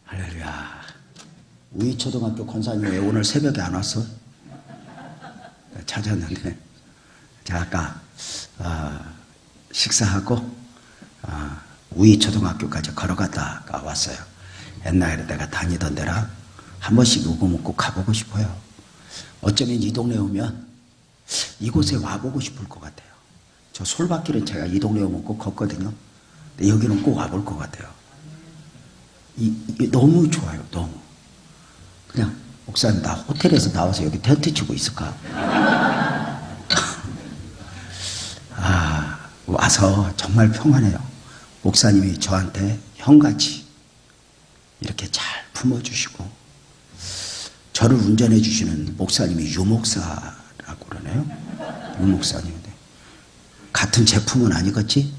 할렐루야. 우이초등학교 권사님 왜 오늘 새벽에 안 왔어? 찾았는데 제가 아까 식사하고 우이초등학교까지 걸어갔다가 왔어요. 옛날에 내가 다니던 데라 한 번씩 요거 먹고 가보고 싶어요. 어쩌면 이 동네 오면 이곳에 와보고 싶을 것 같아요. 저 솔밭길은 제가 이 동네 오면 꼭 걷거든요. 근데 여기는 꼭 와볼 것 같아요. 너무 좋아요. 너무. 그냥 목사님 나 호텔에서 나와서 여기 텐트 치고 있을까? 와서 정말 평안해요. 목사님이 저한테 형같이 이렇게 잘 품어주시고 저를 운전해 주시는 목사님이 유목사라고 그러네요. 유목사님인데 같은 제품은 아니겠지?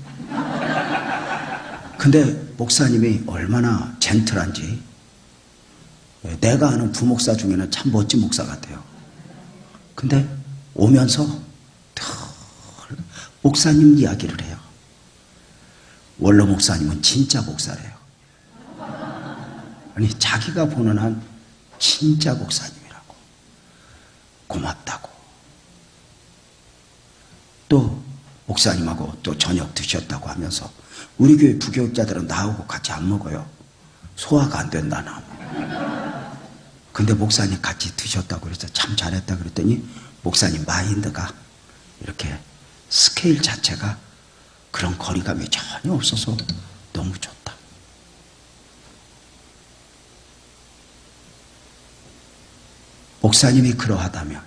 근데 목사님이 얼마나 젠틀한지 내가 아는 부목사 중에는 참 멋진 목사 같아요. 근데 오면서 목사님 이야기를 해요. 원로 목사님은 진짜 목사래요. 아니 자기가 보는 한 진짜 목사님이라고. 고맙다고. 또 목사님하고 또 저녁 드셨다고 하면서 우리 교회 부교육자들은 나하고 같이 안 먹어요. 소화가 안 된다나. 근데 목사님 같이 드셨다고 그래서 참 잘했다 그랬더니 목사님 마인드가 이렇게 스케일 자체가 그런 거리감이 전혀 없어서 너무 좋다. 목사님이 그러하다면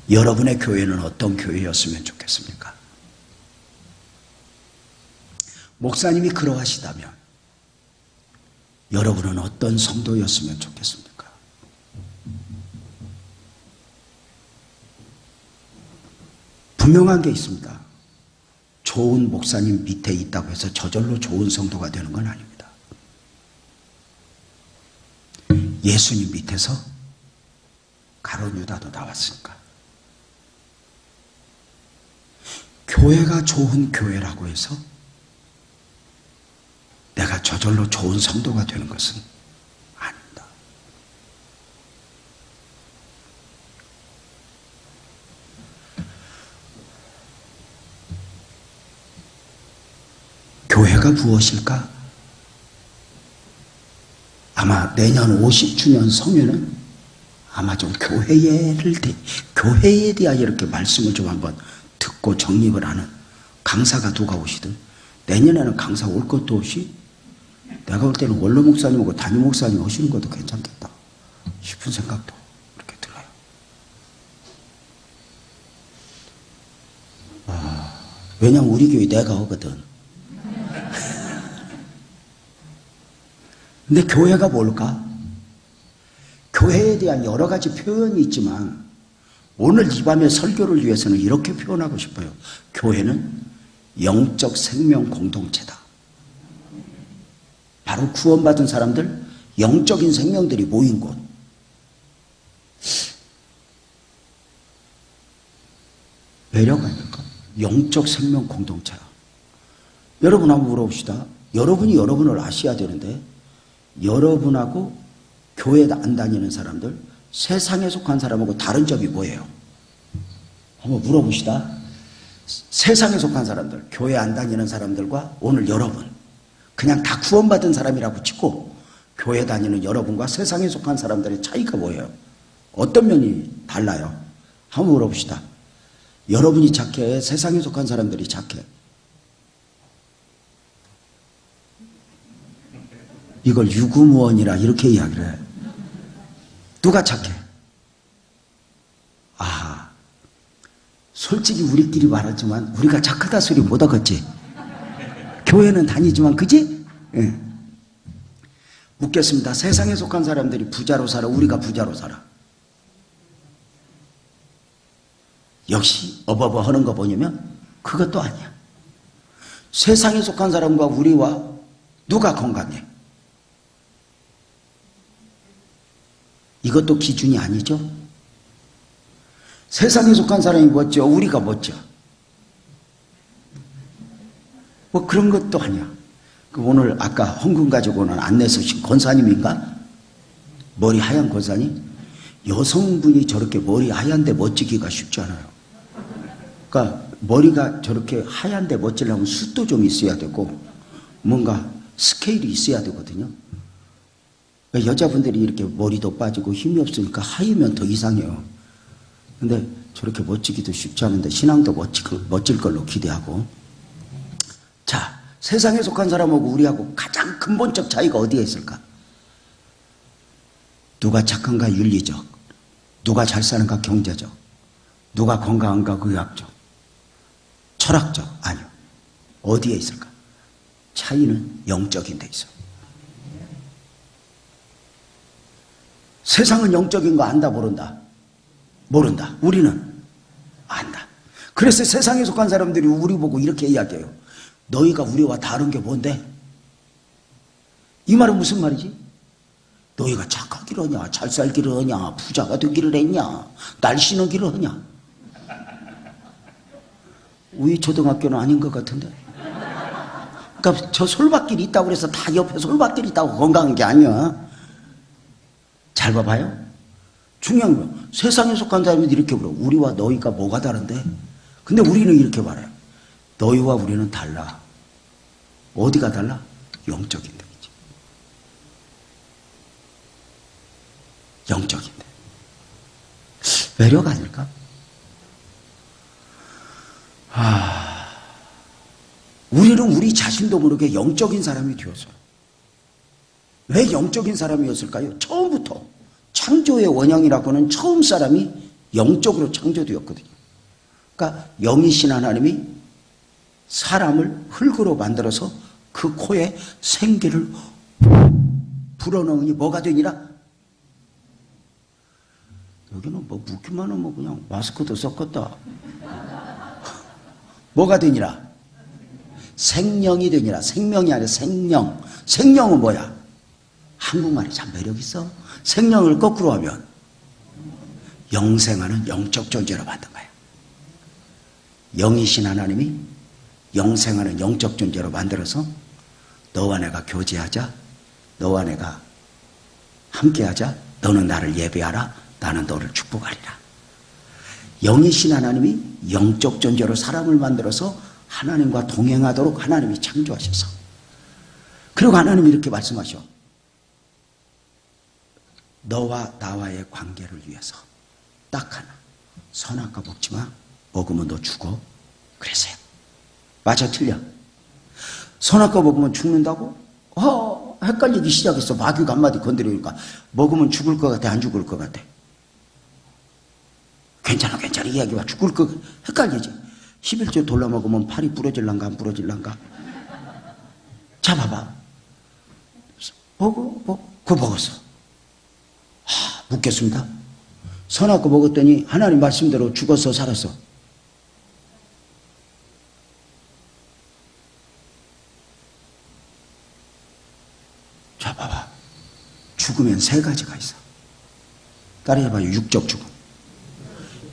여러분의 교회는 어떤 교회였으면 좋겠습니까? 목사님이 그러하시다면 여러분은 어떤 성도였으면 좋겠습니까? 분명한 게 있습니다. 좋은 목사님 밑에 있다고 해서 저절로 좋은 성도가 되는 건 아닙니다. 예수님 밑에서 가룟 유다도 나왔으니까. 교회가 좋은 교회라고 해서 내가 저절로 좋은 성도가 되는 것은 아닙니다. 교회가 무엇일까? 아마 내년 50주년 성회는 아마 좀 교회에 대하여 이렇게 말씀을 좀 한번 듣고 정립을 하는 강사가 누가 오시든 내년에는 강사 올 것도 없이 내가 볼 때는 원로 목사님하고 담임 목사님 오시는 것도 괜찮겠다 싶은 생각도 이렇게 들어요. 왜냐면 우리 교회 내가 오거든. 근데 교회가 뭘까? 교회에 대한 여러 가지 표현이 있지만 오늘 이 밤의 설교를 위해서는 이렇게 표현하고 싶어요. 교회는 영적 생명 공동체다. 바로 구원받은 사람들, 영적인 생명들이 모인 곳. 매력 아닐까? 영적 생명 공동체야. 여러분 한번 물어봅시다. 여러분이 여러분을 아셔야 되는데 여러분하고 교회 안 다니는 사람들, 세상에 속한 사람하고 다른 점이 뭐예요? 한번 물어봅시다. 세상에 속한 사람들, 교회 안 다니는 사람들과 오늘 여러분, 그냥 다 구원받은 사람이라고 치고 교회 다니는 여러분과 세상에 속한 사람들의 차이가 뭐예요? 어떤 면이 달라요? 한번 물어봅시다. 여러분이 착해? 세상에 속한 사람들이 착해? 이걸 유구무원이라 이렇게 이야기를 해. 누가 착해? 솔직히 우리끼리 말하지만 우리가 착하다 소리 못 하겠지. 교회는 다니지만 그지? 예. 묻겠습니다. 세상에 속한 사람들이 부자로 살아, 우리가 부자로 살아? 역시 어버버 하는 거 보냐면 그것도 아니야. 세상에 속한 사람과 우리와 누가 건강해? 이것도 기준이 아니죠. 세상에 속한 사람이 멋져, 우리가 멋져. 뭐 그런 것도 아니야. 오늘 아까 헌금 가지고는 안내 서신 권사님인가? 머리 하얀 권사님? 여성분이 저렇게 머리 하얀데 멋지기가 쉽지 않아요. 그러니까 머리가 저렇게 하얀데 멋지려면 숱도 좀 있어야 되고 뭔가 스케일이 있어야 되거든요. 여자분들이 이렇게 머리도 빠지고 힘이 없으니까 하이면 더 이상해요. 근데 저렇게 멋지기도 쉽지 않은데 신앙도 멋질 걸로 기대하고. 자, 세상에 속한 사람하고 우리하고 가장 근본적 차이가 어디에 있을까? 누가 착한가 윤리적, 누가 잘 사는가 경제적, 누가 건강한가 의학적, 철학적, 아니요. 어디에 있을까? 차이는 영적인 데 있어요. 세상은 영적인 거 안다 모른다? 모른다. 우리는 안다. 그래서 세상에 속한 사람들이 우리 보고 이렇게 이야기해요. 너희가 우리와 다른 게 뭔데? 이 말은 무슨 말이지? 너희가 착하기를 하냐, 잘 살기를 하냐, 부자가 되기를 했냐, 날씬하기를 하냐. 우리 초등학교는 아닌 것 같은데. 그러니까 저 솔밭길이 있다고 그래서 다 옆에 솔밭길이 있다고 건강한 게 아니야. 잘 봐봐요. 중요한 건 세상에 속한 사람들이 이렇게 물어. 우리와 너희가 뭐가 다른데? 근데 우리는 이렇게 말해요. 너희와 우리는 달라. 어디가 달라? 영적인 데이지. 영적인 데. 매력 아닐까? 우리는 우리 자신도 모르게 영적인 사람이 되었어요. 왜 영적인 사람이었을까요? 처음부터 창조의 원형이라고는 처음 사람이 영적으로 창조되었거든요. 그러니까 영이신 하나님이 사람을 흙으로 만들어서 그 코에 생기를 불어넣으니 뭐가 되니라? 여기는 뭐 묻기만 하면 그냥 마스크도 섞었다. 뭐가 되니라? 생명이 되니라. 생명이 아니라 생명. 생명은 뭐야? 한국말이 참 매력있어. 생명을 거꾸로 하면 영생하는 영적 존재로 만든 거야. 영이신 하나님이 영생하는 영적 존재로 만들어서 너와 내가 교제하자. 너와 내가 함께하자. 너는 나를 예배하라. 나는 너를 축복하리라. 영이신 하나님이 영적 존재로 사람을 만들어서 하나님과 동행하도록 하나님이 창조하셔서, 그리고 하나님이 이렇게 말씀하셔. 너와 나와의 관계를 위해서 딱 하나, 선악과 먹지 마. 먹으면 너 죽어. 그래서요. 맞아 틀려? 선악과 먹으면 죽는다고? 헷갈리기 시작했어. 마귀가 한마디 건드리니까 먹으면 죽을 것 같아, 안 죽을 것 같아? 괜찮아 이야기가 죽을 것 같아. 헷갈리지? 11조 돌려 먹으면 팔이 부러질란가 안 부러질란가? 자 봐봐. 그거 먹었어. 묻겠습니다. 선악과 먹었더니 하나님 말씀대로 죽어서 살았어. 자 봐봐. 죽으면 세 가지가 있어. 따라해봐요. 육적 죽음.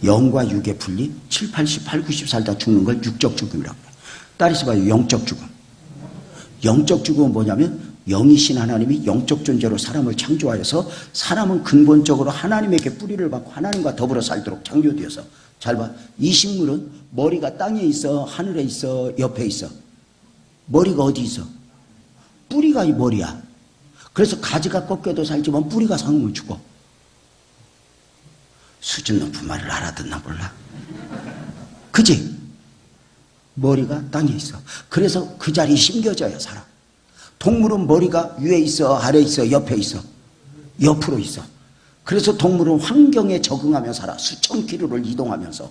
영과 육의 분리. 7, 80, 8, 90 살다 죽는 걸 육적 죽음이라고 해요. 따라해봐요. 영적 죽음. 영적 죽음은 뭐냐면 영이신 하나님이 영적 존재로 사람을 창조하여서 사람은 근본적으로 하나님에게 뿌리를 받고 하나님과 더불어 살도록 창조되어서, 잘 봐. 이 식물은 머리가 땅에 있어, 하늘에 있어, 옆에 있어. 머리가 어디 있어? 뿌리가 이 머리야. 그래서 가지가 꺾여도 살지만 뿌리가 상하면 죽어. 수준 높은 말을 알아듣나 몰라. 그지? 머리가 땅에 있어. 그래서 그 자리에 심겨져야 살아. 동물은 머리가 위에 있어, 아래 있어, 옆에 있어, 옆으로 있어. 그래서 동물은 환경에 적응하며 살아. 수천 킬로를 이동하면서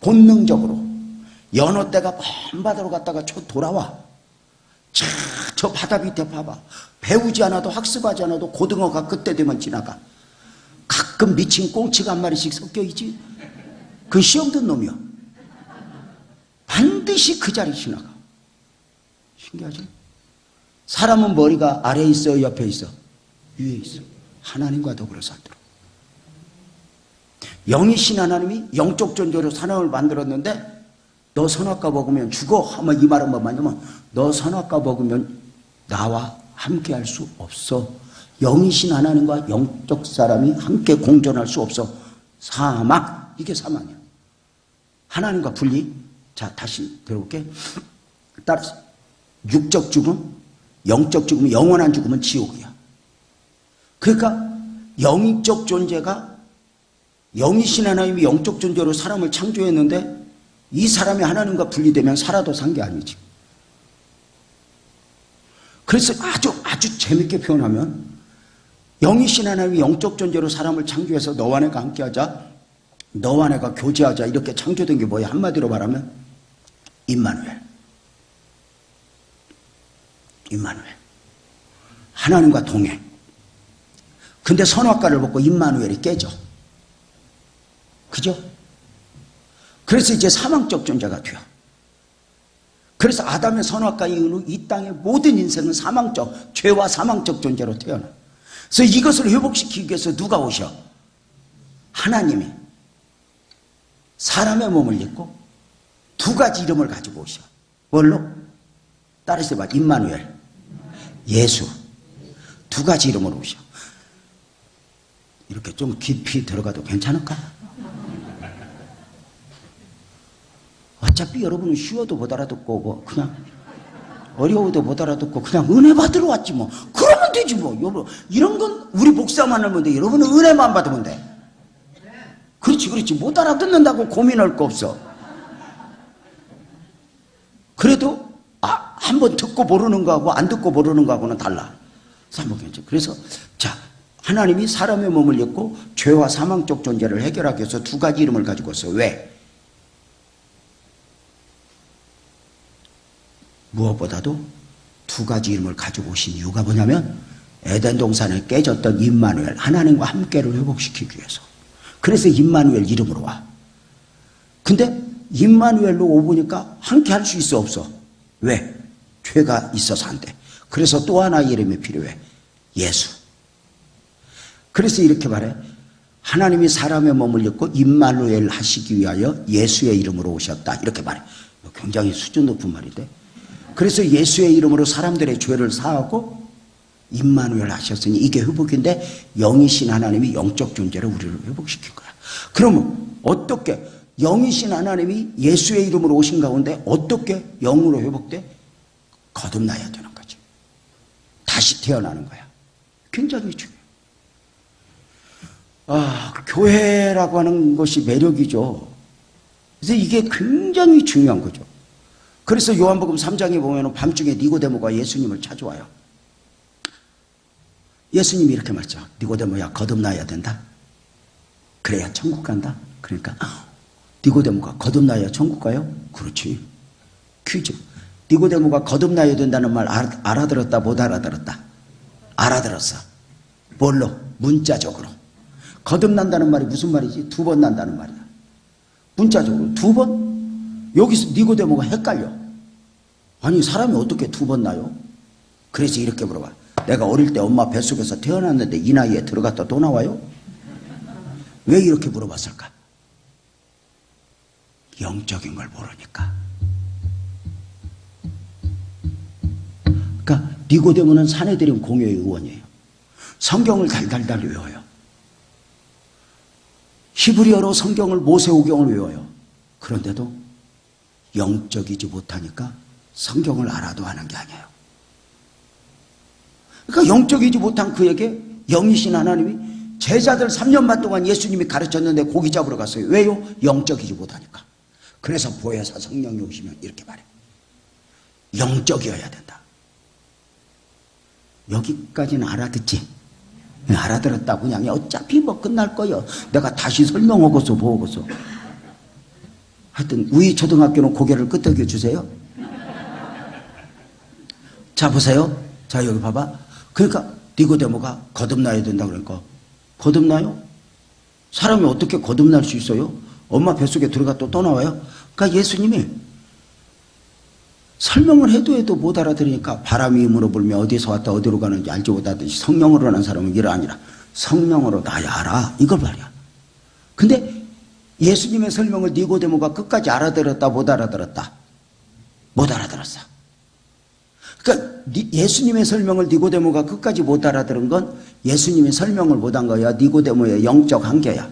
본능적으로. 연어 떼가 먼 바다로 갔다가 돌아와. 저 바다 밑에 봐봐. 배우지 않아도 학습하지 않아도 고등어가 그때 되면 지나가. 가끔 미친 꽁치가 한 마리씩 섞여있지. 그 시험 든 놈이야. 반드시 그 자리 지나가. 신기하지? 사람은 머리가 아래에 있어, 옆에 있어? 위에 있어. 하나님과 더불어 살도록. 영이신 하나님이 영적 존재로 사람을 만들었는데 너 선악과 먹으면 죽어 하면 이 말 한번 만나면 너 선악과 먹으면 나와 함께 할 수 없어. 영이신 하나님과 영적 사람이 함께 공존할 수 없어. 사망. 이게 사망이야. 하나님과 분리. 자, 다시 들어볼게. 따라서 육적 죽음, 영적 죽음, 영원한 죽음은 지옥이야. 그러니까 영적 존재가 영이신 하나님이 영적 존재로 사람을 창조했는데 이 사람이 하나님과 분리되면 살아도 산 게 아니지. 그래서 아주 재밌게 표현하면 영이신 하나님이 영적 존재로 사람을 창조해서 너와 내가 함께하자, 너와 내가 교제하자 이렇게 창조된 게 뭐야? 한마디로 말하면 임마누엘. 임마누엘. 하나님과 동행. 근데 선악과를 먹고 임마누엘이 깨져. 그죠? 그래서 이제 사망적 존재가 돼요. 그래서 아담의 선악과 이후로 이 땅의 모든 인생은 사망적, 죄와 사망적 존재로 태어나. 그래서 이것을 회복시키기 위해서 누가 오셔? 하나님이 사람의 몸을 입고 두 가지 이름을 가지고 오셔. 뭘로? 따라서 봐. 임마누엘, 예수. 두 가지 이름으로 오셔. 이렇게 좀 깊이 들어가도 괜찮을까? 어차피 여러분은 쉬워도 못 알아듣고 뭐 그냥 어려워도 못 알아듣고 그냥 은혜 받으러 왔지 뭐. 그러면 되지 뭐. 여러분 이런 건 우리 목사만 하면 돼. 여러분은 은혜만 받으면 돼. 그렇지. 못 알아듣는다고 고민할 거 없어. 그래도 한번 듣고 모르는 거하고 안 듣고 모르는 거하고는 달라. 그래서 자, 하나님이 사람의 몸을 입고 죄와 사망적 존재를 해결하기 위해서 두 가지 이름을 가지고 있어요. 왜? 무엇보다도 두 가지 이름을 가지고 오신 이유가 뭐냐면 에덴 동산에 깨졌던 임마누엘, 하나님과 함께를 회복시키기 위해서. 그래서 임마누엘 이름으로 와. 근데 임마누엘로 오보니까 함께 할 수 있어 없어? 왜? 죄가 있어서 안 돼. 그래서 또 하나의 이름이 필요해. 예수. 그래서 이렇게 말해. 하나님이 사람의 몸을 입고 임마누엘 하시기 위하여 예수의 이름으로 오셨다. 이렇게 말해. 굉장히 수준 높은 말인데. 그래서 예수의 이름으로 사람들의 죄를 사하고 임마누엘 하셨으니 이게 회복인데 영이신 하나님이 영적 존재로 우리를 회복시킨 거야. 그러면 어떻게 영이신 하나님이 예수의 이름으로 오신 가운데 어떻게 영으로 회복돼? 거듭나야 되는 거지. 다시 태어나는 거야. 굉장히 중요해. 교회라고 하는 것이 매력이죠. 그래서 이게 굉장히 중요한 거죠. 그래서 요한복음 3장에 보면 밤중에 니고데모가 예수님을 찾아와요. 예수님이 이렇게 말했죠. 니고데모야, 거듭나야 된다. 그래야 천국 간다. 그러니까 니고데모가 거듭나야 천국 가요? 그렇지. 퀴즈. 니고데모가 거듭나야 된다는 말 알아들었다 못 알아들었다? 알아들었어. 뭘로? 문자적으로. 거듭난다는 말이 무슨 말이지? 두 번 난다는 말이야. 문자적으로 두 번? 여기서 니고데모가 헷갈려. 아니 사람이 어떻게 두 번 나요? 그래서 이렇게 물어봐. 내가 어릴 때 엄마 뱃속에서 태어났는데 이 나이에 들어갔다 또 나와요? 왜 이렇게 물어봤을까? 영적인 걸 모르니까. 그러니까 니고데모는 산헤드린 공회의 의원이에요. 성경을 달달달 외워요. 히브리어로 성경을 모세오경을 외워요. 그런데도 영적이지 못하니까 성경을 알아도 하는 게 아니에요. 그러니까 영적이지 못한 그에게 영이신 하나님이 제자들 3년 반 동안 예수님이 가르쳤는데 고기 잡으러 갔어요. 왜요? 영적이지 못하니까. 그래서 보혜사 성령이 오시면 이렇게 말해요. 영적이어야 된다. 여기까지는 알아듣지? 알아들었다고 그냥 어차피 뭐 끝날 거예요. 내가 다시 설명하고서 보고서. 하여튼 우리 초등학교는 고개를 끄덕여 주세요. 자 보세요. 자 여기 봐봐. 그러니까 니고데모가 거듭나야 된다 그러니까 거듭나요? 사람이 어떻게 거듭날 수 있어요? 엄마 뱃속에 들어가 또 나와요? 그러니까 예수님이 설명을 해도 못 알아들으니까 바람이 힘으로 불며 어디서 왔다 어디로 가는지 알지 못하듯이 성령으로 난 사람은 이러하니라. 성령으로 나야 알아. 이걸 말이야. 근데 예수님의 설명을 니고데모가 끝까지 알아들었다, 못 알아들었다? 못 알아들었어. 그러니까 예수님의 설명을 니고데모가 끝까지 못 알아들은 건 예수님의 설명을 못한 거야. 니고데모의 영적 한계야.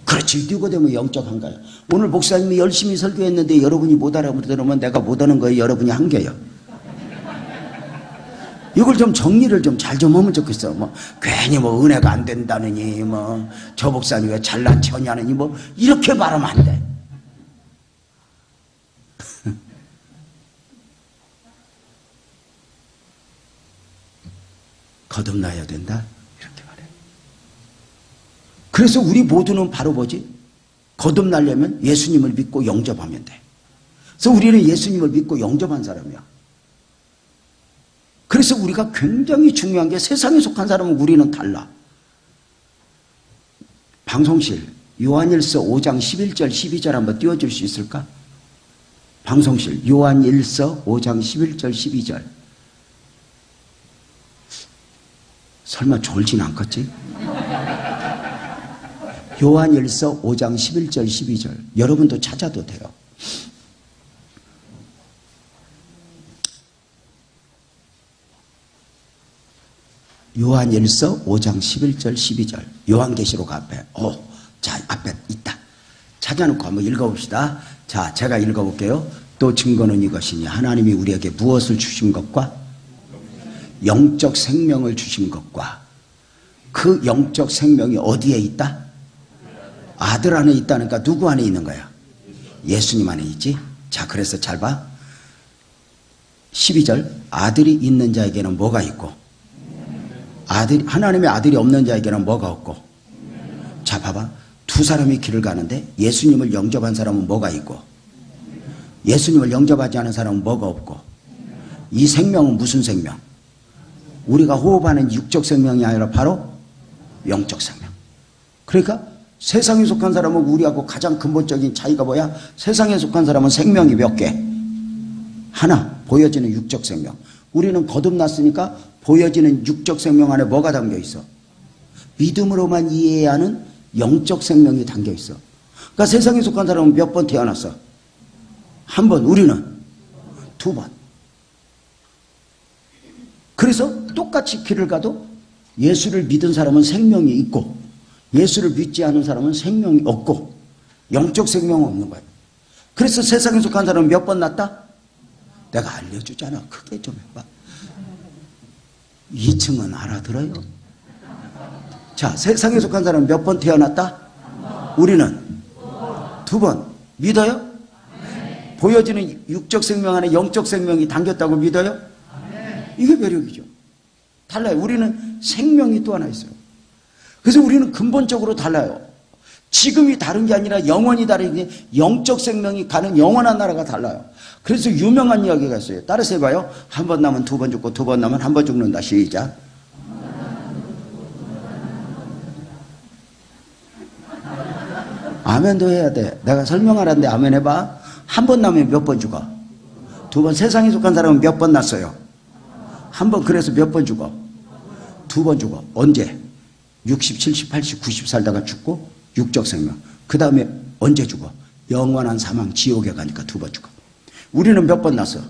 그렇지, 니고데모의 영적 한계야. 오늘 목사님이 열심히 설교했는데 여러분이 못 알아들으면 내가 못 하는 거예요. 여러분이 한계야. 이걸 좀 정리를 좀 잘 좀 하면 좋겠어. 뭐 괜히 뭐 은혜가 안 된다느니 뭐 저 목사님 왜 잘난 척하냐느니 뭐 이렇게 말하면 안 돼. 거듭나야 된다 이렇게 말해. 그래서 우리 모두는 바로 뭐지? 거듭나려면 예수님을 믿고 영접하면 돼. 그래서 우리는 예수님을 믿고 영접한 사람이야. 그래서 우리가 굉장히 중요한 게 세상에 속한 사람은 우리는 달라. 방송실 요한일서 5장 11절 12절 한번 띄워줄 수 있을까? 방송실 요한일서 5장 11절 12절. 설마 졸진 않겠지? 요한일서 5장 11절 12절. 여러분도 찾아도 돼요. 요한일서 5장 11절 12절. 요한계시록 앞에. 자, 앞에 있다. 찾아놓고 한번 읽어봅시다. 자, 제가 읽어볼게요. 또 증거는 이것이니 하나님이 우리에게 무엇을 주신 것과 영적 생명을 주신 것과 그 영적 생명이 어디에 있다? 아들 안에 있다니까 누구 안에 있는 거야? 예수님 안에 있지? 자, 그래서 잘 봐. 12절. 아들이 있는 자에게는 뭐가 있고 하나님의 아들이 없는 자에게는 뭐가 없고. 자, 봐봐. 두 사람이 길을 가는데 예수님을 영접한 사람은 뭐가 있고 예수님을 영접하지 않은 사람은 뭐가 없고. 이 생명은 무슨 생명? 우리가 호흡하는 육적 생명이 아니라 바로 영적 생명. 그러니까 세상에 속한 사람은 우리하고 가장 근본적인 차이가 뭐야? 세상에 속한 사람은 생명이 몇 개? 하나, 보여지는 육적 생명. 우리는 거듭났으니까 보여지는 육적 생명 안에 뭐가 담겨 있어? 믿음으로만 이해해야 하는 영적 생명이 담겨 있어. 그러니까 세상에 속한 사람은 몇 번 태어났어? 한 번. 우리는 두 번. 그래서 똑같이 길을 가도 예수를 믿은 사람은 생명이 있고 예수를 믿지 않은 사람은 생명이 없고 영적 생명은 없는 거예요. 그래서 세상에 속한 사람은 몇 번 났다? 내가 알려주잖아. 크게 좀 해봐. 2층은 알아들어요? 자, 세상에 속한 사람은 몇 번 태어났다? 우리는 두 번. 믿어요? 보여지는 육적 생명 안에 영적 생명이 담겼다고 믿어요? 이게 매력이죠. 달라요. 우리는 생명이 또 하나 있어요. 그래서 우리는 근본적으로 달라요. 지금이 다른 게 아니라 영원히 다른 게 영적 생명이 가는 영원한 나라가 달라요. 그래서 유명한 이야기가 있어요. 따라서 해봐요. 한 번 나면 두 번 죽고 두 번 나면 한 번 죽는다. 시작. 아멘도 해야 돼. 내가 설명하라는데 아멘 해봐. 한 번 나면 몇 번 죽어? 두 번. 세상에 속한 사람은 몇 번 났어요? 한 번. 그래서 몇 번 죽어? 두 번 죽어. 언제? 60, 70, 80, 90 살다가 죽고 육적 생명. 그 다음에 언제 죽어? 영원한 사망 지옥에 가니까 두 번 죽어. 우리는 몇 번 났어?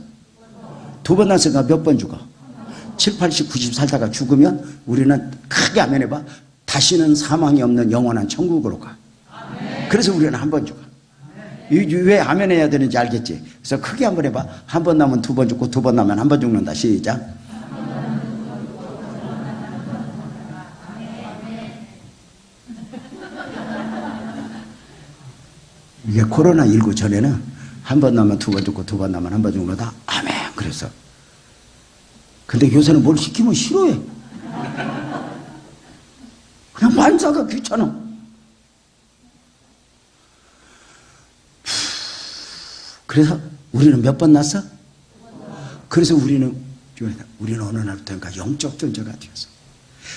두 번 났으니까 몇 번 죽어? 7, 80, 90 살다가 죽으면 우리는 크게 아멘 해봐. 다시는 사망이 없는 영원한 천국으로 가. 그래서 우리는 한 번 죽어. 왜 아멘 해야 되는지 알겠지? 그래서 크게 한번 해봐. 한 번 나면 두 번 죽고 두 번 나면 한 번 죽는다. 시작. 이게 코로나19 전에는 한 번 나면 두 번 죽고 두 번 나면 한 번 죽는다. 아멘. 그래서. 근데 요새는 뭘 시키면 싫어해. 그냥 만사가 귀찮아. 그래서 우리는 몇 번 났어? 그래서 우리는 어느 날부터인가 영적 존재가 되었어.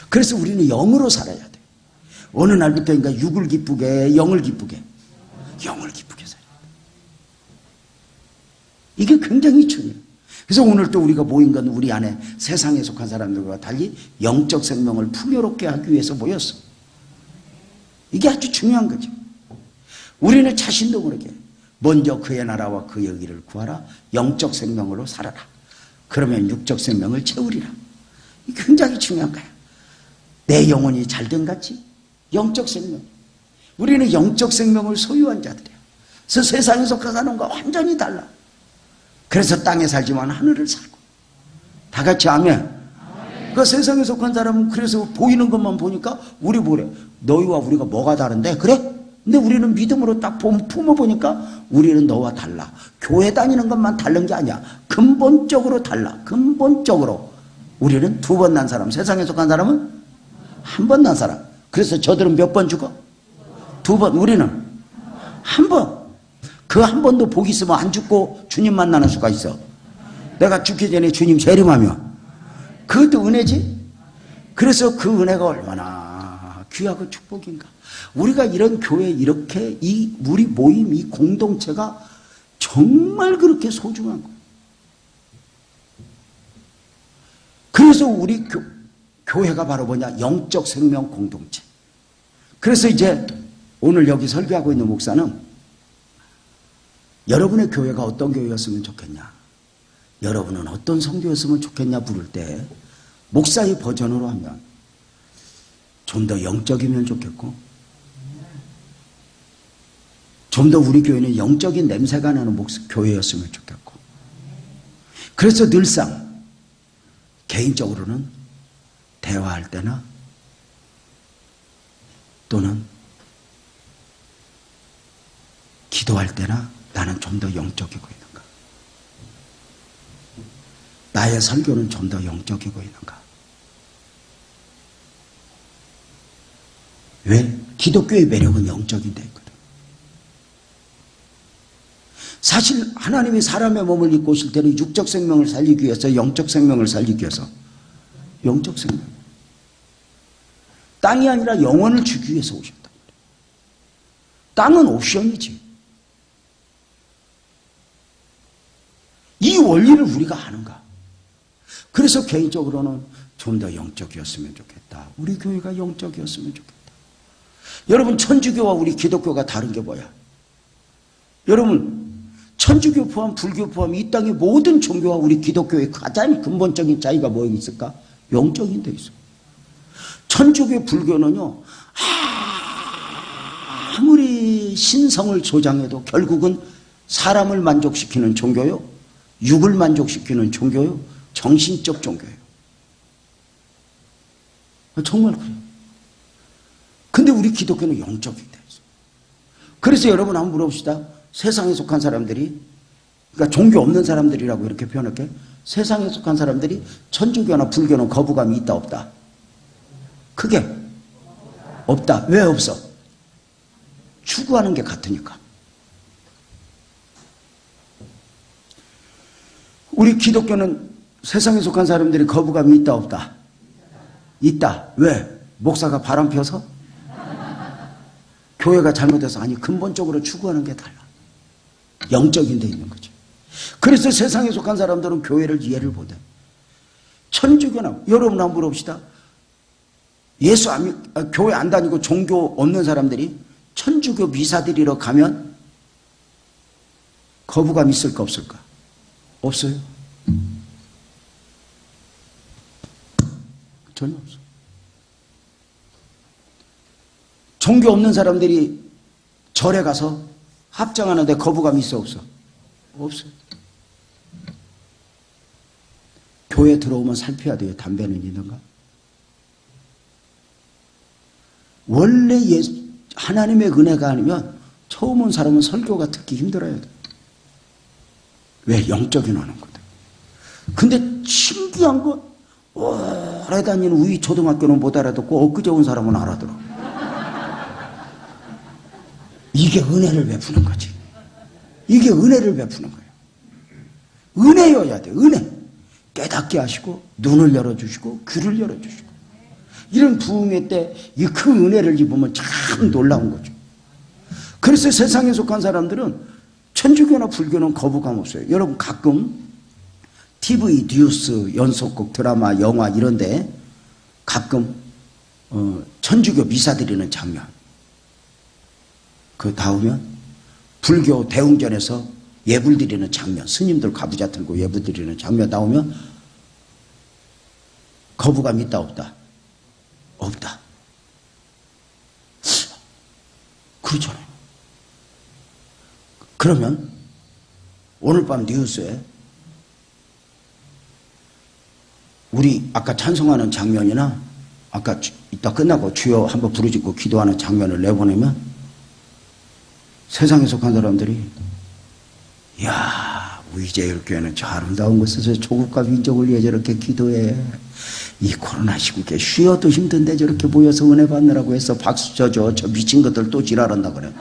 그래서 우리는 영으로 살아야 돼. 어느 날부터인가 육을 기쁘게, 영을 기쁘게. 영을 기쁘게 살아야 돼. 이게 굉장히 중요해요. 그래서 오늘 또 우리가 모인 건 우리 안에 세상에 속한 사람들과 달리 영적 생명을 풍요롭게 하기 위해서 모였어. 이게 아주 중요한 거죠. 우리는 자신도 모르게 먼저 그의 나라와 그의 의를 구하라. 영적 생명으로 살아라. 그러면 육적 생명을 채우리라. 이게 굉장히 중요한 거야. 내 영혼이 잘된 같이 영적 생명. 우리는 영적 생명을 소유한 자들이야. 그래서 세상에 속해 사는 것과 완전히 달라. 그래서 땅에 살지만 하늘을 살고. 다 같이 아멘. 그 세상에 속한 사람은 그래서 보이는 것만 보니까 우리 뭐래? 너희와 우리가 뭐가 다른데? 그래? 근데 우리는 믿음으로 딱 품어보니까 우리는 너와 달라. 교회 다니는 것만 다른 게 아니야. 근본적으로 달라. 근본적으로. 우리는 2번 난 사람. 세상에 속한 사람은 1번 난 사람. 그래서 저들은 몇 번 죽어? 2번. 우리는 1번. 그 한 번도 복 있으면 안 죽고 주님 만나는 수가 있어. 내가 죽기 전에 주님 재림하면 그것도 은혜지. 그래서 그 은혜가 얼마나 귀하고 축복인가. 우리가 이런 교회 이렇게 이 우리 모임 이 공동체가 정말 그렇게 소중한 거예요. 그래서 우리 교회가 바로 뭐냐? 영적 생명 공동체. 그래서 이제 오늘 여기 설교하고 있는 목사는 여러분의 교회가 어떤 교회였으면 좋겠냐? 여러분은 어떤 성교였으면 좋겠냐 부를 때 목사의 버전으로 하면 좀 더 영적이면 좋겠고 좀 더 우리 교회는 영적인 냄새가 나는 교회였으면 좋겠고 그래서 늘상 개인적으로는 대화할 때나 또는 기도할 때나 나는 좀 더 영적이고 있는가? 나의 설교는 좀 더 영적이고 있는가? 왜? 기독교의 매력은 영적인 데 있거든. 사실 하나님이 사람의 몸을 입고 오실 때는 육적 생명을 살리기 위해서 영적 생명을 살리기 위해서 영적 생명. 땅이 아니라 영혼을 주기 위해서 오셨다. 땅은 옵션이지. 이 원리를 우리가 아는가? 그래서 개인적으로는 좀 더 영적이었으면 좋겠다. 우리 교회가 영적이었으면 좋겠다. 여러분 천주교와 우리 기독교가 다른 게 뭐야? 여러분 천주교 포함 불교 포함 이 땅의 모든 종교와 우리 기독교의 가장 근본적인 차이가 뭐 있을까? 영적인 데 있어. 천주교 불교는요 아무리 신성을 조장해도 결국은 사람을 만족시키는 종교요, 육을 만족시키는 종교요, 정신적 종교예요. 정말 그래요. 근데 우리 기독교는 영적인 데 있어. 그래서 여러분 한번 물어봅시다. 세상에 속한 사람들이, 그러니까 종교 없는 사람들이라고 이렇게 표현할게. 세상에 속한 사람들이 천주교나 불교는 거부감이 있다 없다? 크게 없다. 왜 없어? 추구하는 게 같으니까. 우리 기독교는 세상에 속한 사람들이 거부감이 있다 없다? 있다. 왜? 목사가 바람 펴서? 교회가 잘못해서? 아니, 근본적으로 추구하는 게 달라. 영적인 데 있는 거죠. 그래서 세상에 속한 사람들은 교회를 이해를 못해. 천주교나, 여러분 한번 물어봅시다. 교회 안 다니고 종교 없는 사람들이 천주교 미사 드리러 가면 거부감 있을까 없을까? 없어요. 전혀 없어. 종교 없는 사람들이 절에 가서 합장하는데 거부감이 있어 없어? 없어요. 교회 들어오면 살펴야 돼요. 담배는 있는가? 원래 하나님의 은혜가 아니면 처음 온 사람은 설교가 듣기 힘들어야 돼. 왜? 영적인 하는 거다. 근데 신기한 건 오래 다니는 우리 초등학교는 못 알아듣고 엊그제 온 사람은 알아들어. 이게 은혜를 베푸는 거지. 이게 은혜를 베푸는 거예요. 은혜여야 돼. 은혜. 깨닫게 하시고 눈을 열어주시고 귀를 열어주시고 이런 부흥회 때 이 그 은혜를 입으면 참 놀라운 거죠. 그래서 세상에 속한 사람들은 천주교나 불교는 거부감 없어요. 여러분 가끔 TV, 뉴스, 연속극, 드라마, 영화 이런데 가끔 천주교 미사 드리는 장면 그 다음에 불교 대웅전에서 예불 드리는 장면, 스님들 가부좌 들고 예불 드리는 장면 나오면 거부감 있다 없다? 없다. 그렇잖아요. 그러면 오늘 밤 뉴스에 우리 아까 찬송하는 장면이나 아까 이따 끝나고 주여 한번 부르짖고 기도하는 장면을 내보내면 세상에 속한 사람들이 야, 우리 제일교회는 저 아름다운 곳에서 조국과 민족을 위해 저렇게 기도해. 이 코로나 시국에 쉬어도 힘든데 저렇게 모여서 은혜 받느라고 해서 박수 쳐줘. 저 미친 것들 또 지랄한다 그래.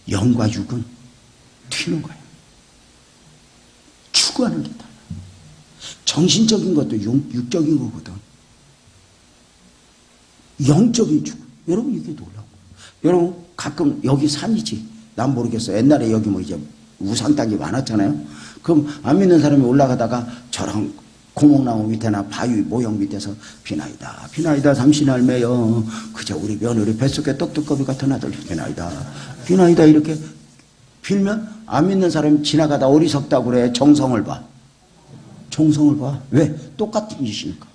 영과 육은 튀는 거예요. 추구하는 게 달라. 정신적인 것도 육적인 거거든. 영적인 추구. 여러분 이게 놀라운 거예요. 여러분 가끔 여기 산이지. 난 모르겠어. 옛날에 여기 뭐 이제 우산 땅이 많았잖아요. 그럼 안 믿는 사람이 올라가다가 저랑 고목나무 밑에나 바위 모형 밑에서 비나이다 비나이다 삼신할매여 그저 우리 며느리 뱃속에 떡두꺼비 같은 아들 비나이다 이렇게 빌면 안 믿는 사람이 지나가다 어리석다고 그래. 정성을 봐. 정성을 봐. 왜? 똑같은 짓이니까.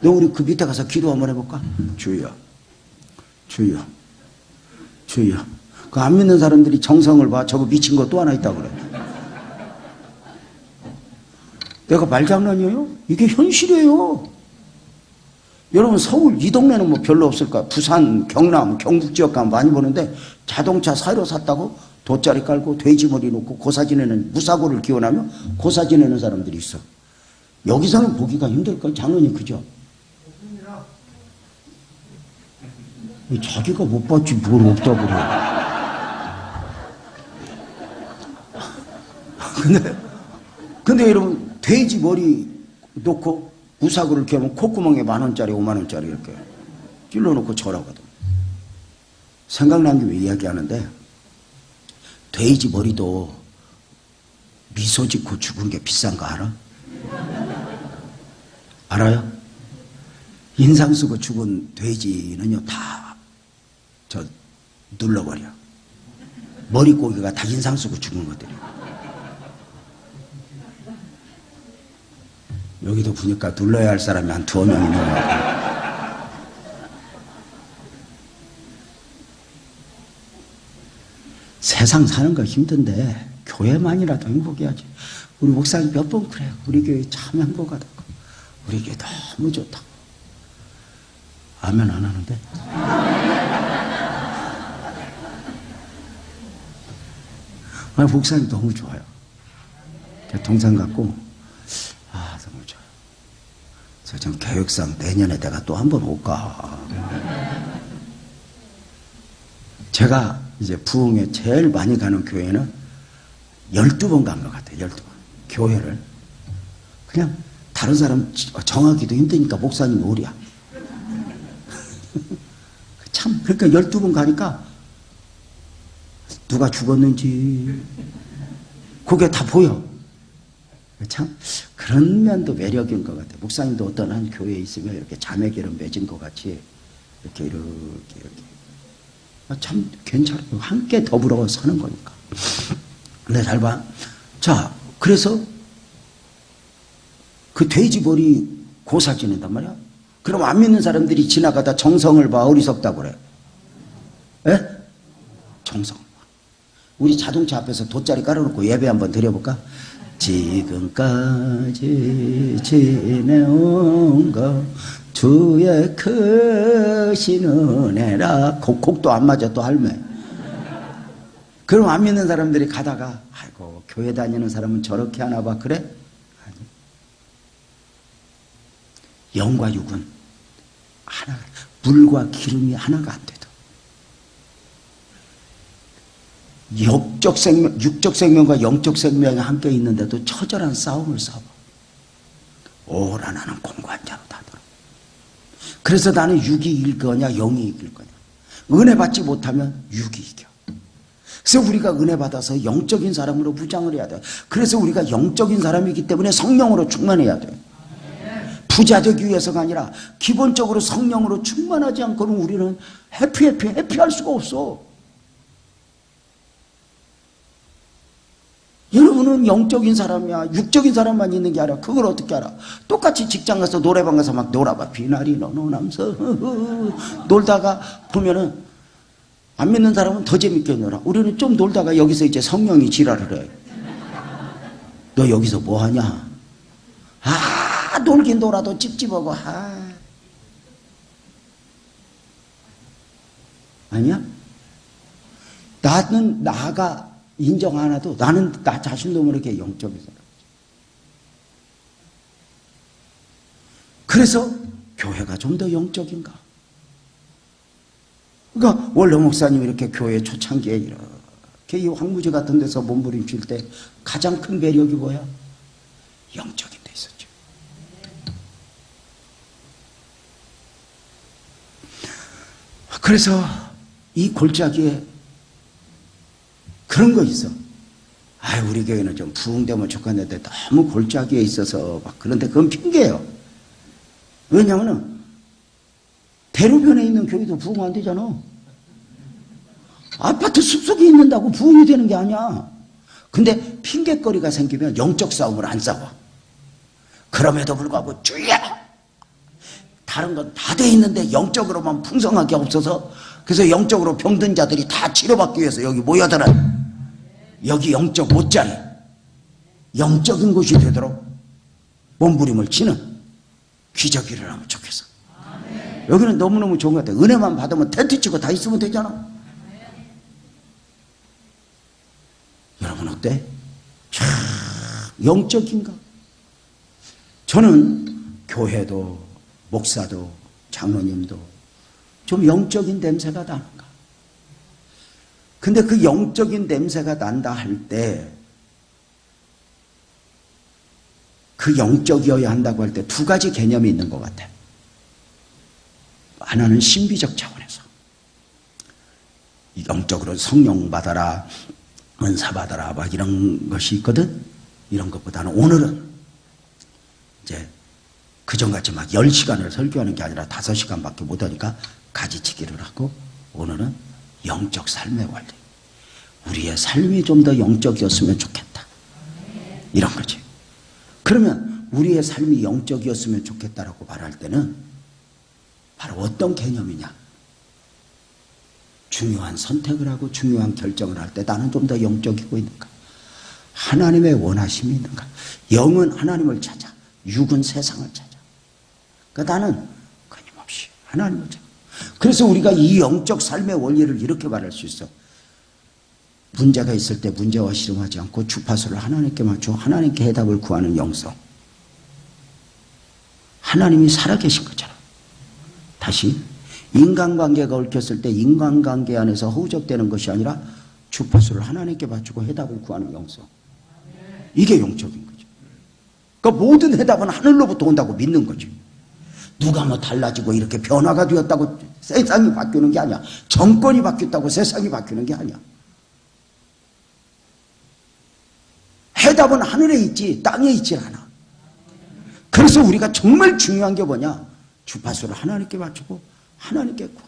너 우리 그 밑에 가서 기도 한번 해볼까? 주여 주여 주여. 그 안 믿는 사람들이 정성을 봐. 저거 미친 거 또 하나 있다고 그래. 내가 말장난이에요? 이게 현실이에요. 여러분 서울 이 동네는 뭐 별로 없을까? 부산, 경남, 경북 지역 가면 많이 보는데 자동차 사료 샀다고 돗자리 깔고 돼지머리 놓고 고사 지내는 무사고를 기원하며 고사 지내는 사람들이 있어. 여기서는 보기가 힘들걸. 장로님 그죠? 자기가 못 봤지 뭘 없다고 그래. 근데 여러분 돼지 머리 놓고 무사고를 이렇게 하면 콧구멍에 10,000원짜리 50,000원짜리 이렇게 찔러놓고 절하거든. 생각난 김에 이야기하는데 돼지 머리도 미소 짓고 죽은 게 비싼 거 알아? 알아요? 인상 쓰고 죽은 돼지는요 다 저 눌러버려. 머리고기가 다 인상 쓰고 죽은 것들이에요. 여기도 보니까 눌러야 할 사람이 한 2명 있는 것 같아요. 세상 사는 거 힘든데 교회만이라도 행복해야지. 우리 목사님 몇 번 그래요. 우리 교회 참 행복하다고. 우리 교회 너무 좋다고. 아멘 안 하는데? 아니, 목사님 너무 좋아요. 동상 갖고 너무 좋아요. 저 좀 계획상 내년에 내가 또 한 번 올까. 제가 이제 부흥에 제일 많이 가는 교회는 12번 간 것 같아요. 12번. 교회를. 그냥 다른 사람 정하기도 힘드니까 목사님 오랴. 참, 그러니까 12번 가니까 누가 죽었는지 그게 다 보여. 참 그런 면도 매력인 것 같아요. 목사님도 어떤 한 교회에 있으면 이렇게 자매결혼 맺은 것 같이 이렇게 참 괜찮아요. 함께 더불어 사는 거니까. 근데 잘 봐. 자, 그래서 그 돼지머리 고사 지낸단 말이야. 그럼 안 믿는 사람들이 지나가다 정성을 봐. 어리석다고 그래. 에? 정성. 우리 자동차 앞에서 돗자리 깔아놓고 예배 한번 드려볼까? 지금까지 지내온 거 주의 크신 은혜라. 곡도 안 맞아 또 할매. 그럼 안 믿는 사람들이 가다가 아이고 교회 다니는 사람은 저렇게 하나 봐. 그래? 아니. 영과 육은 하나, 물과 기름이 하나가 안 돼도 육적 생명과 영적 생명이 함께 있는데도 처절한 싸움을 싸워. 오라 나는 공고한 자로 다더라. 그래서 나는 육이 이길 거냐 영이 이길 거냐. 은혜 받지 못하면 육이 이겨. 그래서 우리가 은혜 받아서 영적인 사람으로 무장을 해야 돼. 그래서 우리가 영적인 사람이기 때문에 성령으로 충만해야 돼. 부자 되기 위해서가 아니라 기본적으로 성령으로 충만하지 않고는 우리는 해피할 수가 없어. 여러분은 영적인 사람이야. 육적인 사람만 있는 게 아니라 그걸 어떻게 알아? 똑같이 직장 가서 노래방 가서 막 놀아봐. 비나리 너노남서 놀다가 보면은 안 믿는 사람은 더 재밌게 놀아. 우리는 좀 놀다가 여기서 이제 성령이 지랄을 해. 너 여기서 뭐 하냐? 놀긴 놀아도 찝찝하고, 아니야? 나는 나가 인정 안 해도 나는 나 자신도 모르게 영적인 사람. 그래서 교회가 좀 더 영적인가? 그러니까 원로 목사님이 이렇게 교회 초창기에 이렇게 이 황무지 같은 데서 몸부림칠 때 가장 큰 매력이 뭐야? 영적인 데 있었죠. 그래서 이 골짜기에 그런 거 있어. 우리 교회는 좀 부흥되면 좋겠는데 너무 골짜기에 있어서 막 그런데 그건 핑계예요. 왜냐하면 대로변에 있는 교회도 부흥 안 되잖아. 아파트 숲속에 있는다고 부흥이 되는 게 아니야. 근데 핑계거리가 생기면 영적 싸움을 안 싸워. 그럼에도 불구하고 주야! 다른 건 다 돼 있는데 영적으로만 풍성하게 없어서 그래서 영적으로 병든 자들이 다 치료받기 위해서 여기 모여들어. 여기 영적 못자리, 영적인 곳이 되도록 몸부림을 치는 기적이 일어나면 좋겠어. 여기는 너무너무 좋은 것 같아. 은혜만 받으면 텐트 치고 다 있으면 되잖아. 여러분 어때? 참 영적인가? 저는 교회도 목사도 장로님도 좀 영적인 냄새가 나는가? 근데 그 영적인 냄새가 난다 할 때 그 영적이어야 한다고 할 때 두 가지 개념이 있는 것 같아. 하나는 신비적 차원에서 영적으로 성령 받아라, 은사 받아라 막 이런 것이 있거든. 이런 것보다는 오늘은 이제 그전같이 막 10시간을 설교하는 게 아니라 5시간밖에 못하니까 가지치기를 하고 오늘은 영적 삶의 원리. 우리의 삶이 좀 더 영적이었으면 좋겠다. 이런 거지. 그러면 우리의 삶이 영적이었으면 좋겠다라고 말할 때는 바로 어떤 개념이냐? 중요한 선택을 하고 중요한 결정을 할 때 나는 좀 더 영적이고 있는가? 하나님의 원하심이 있는가? 영은 하나님을 찾아, 육은 세상을 찾아. 그러니까 나는 끊임없이 하나님을 찾아. 그래서 우리가 이 영적 삶의 원리를 이렇게 말할 수 있어. 문제가 있을 때 문제와 씨름하지 않고 주파수를 하나님께 맞추고 하나님께 해답을 구하는 영성. 하나님이 살아계신 거잖아. 다시 인간관계가 얽혔을 때 인간관계 안에서 허우적대는 것이 아니라 주파수를 하나님께 맞추고 해답을 구하는 영성. 이게 영적인 거죠. 그러니까 모든 해답은 하늘로부터 온다고 믿는 거죠. 누가 뭐 달라지고 이렇게 변화가 되었다고 세상이 바뀌는 게 아니야. 정권이 바뀌었다고 세상이 바뀌는 게 아니야. 해답은 하늘에 있지 땅에 있지 않아. 그래서 우리가 정말 중요한 게 뭐냐? 주파수를 하나님께 맞추고 하나님께 구하.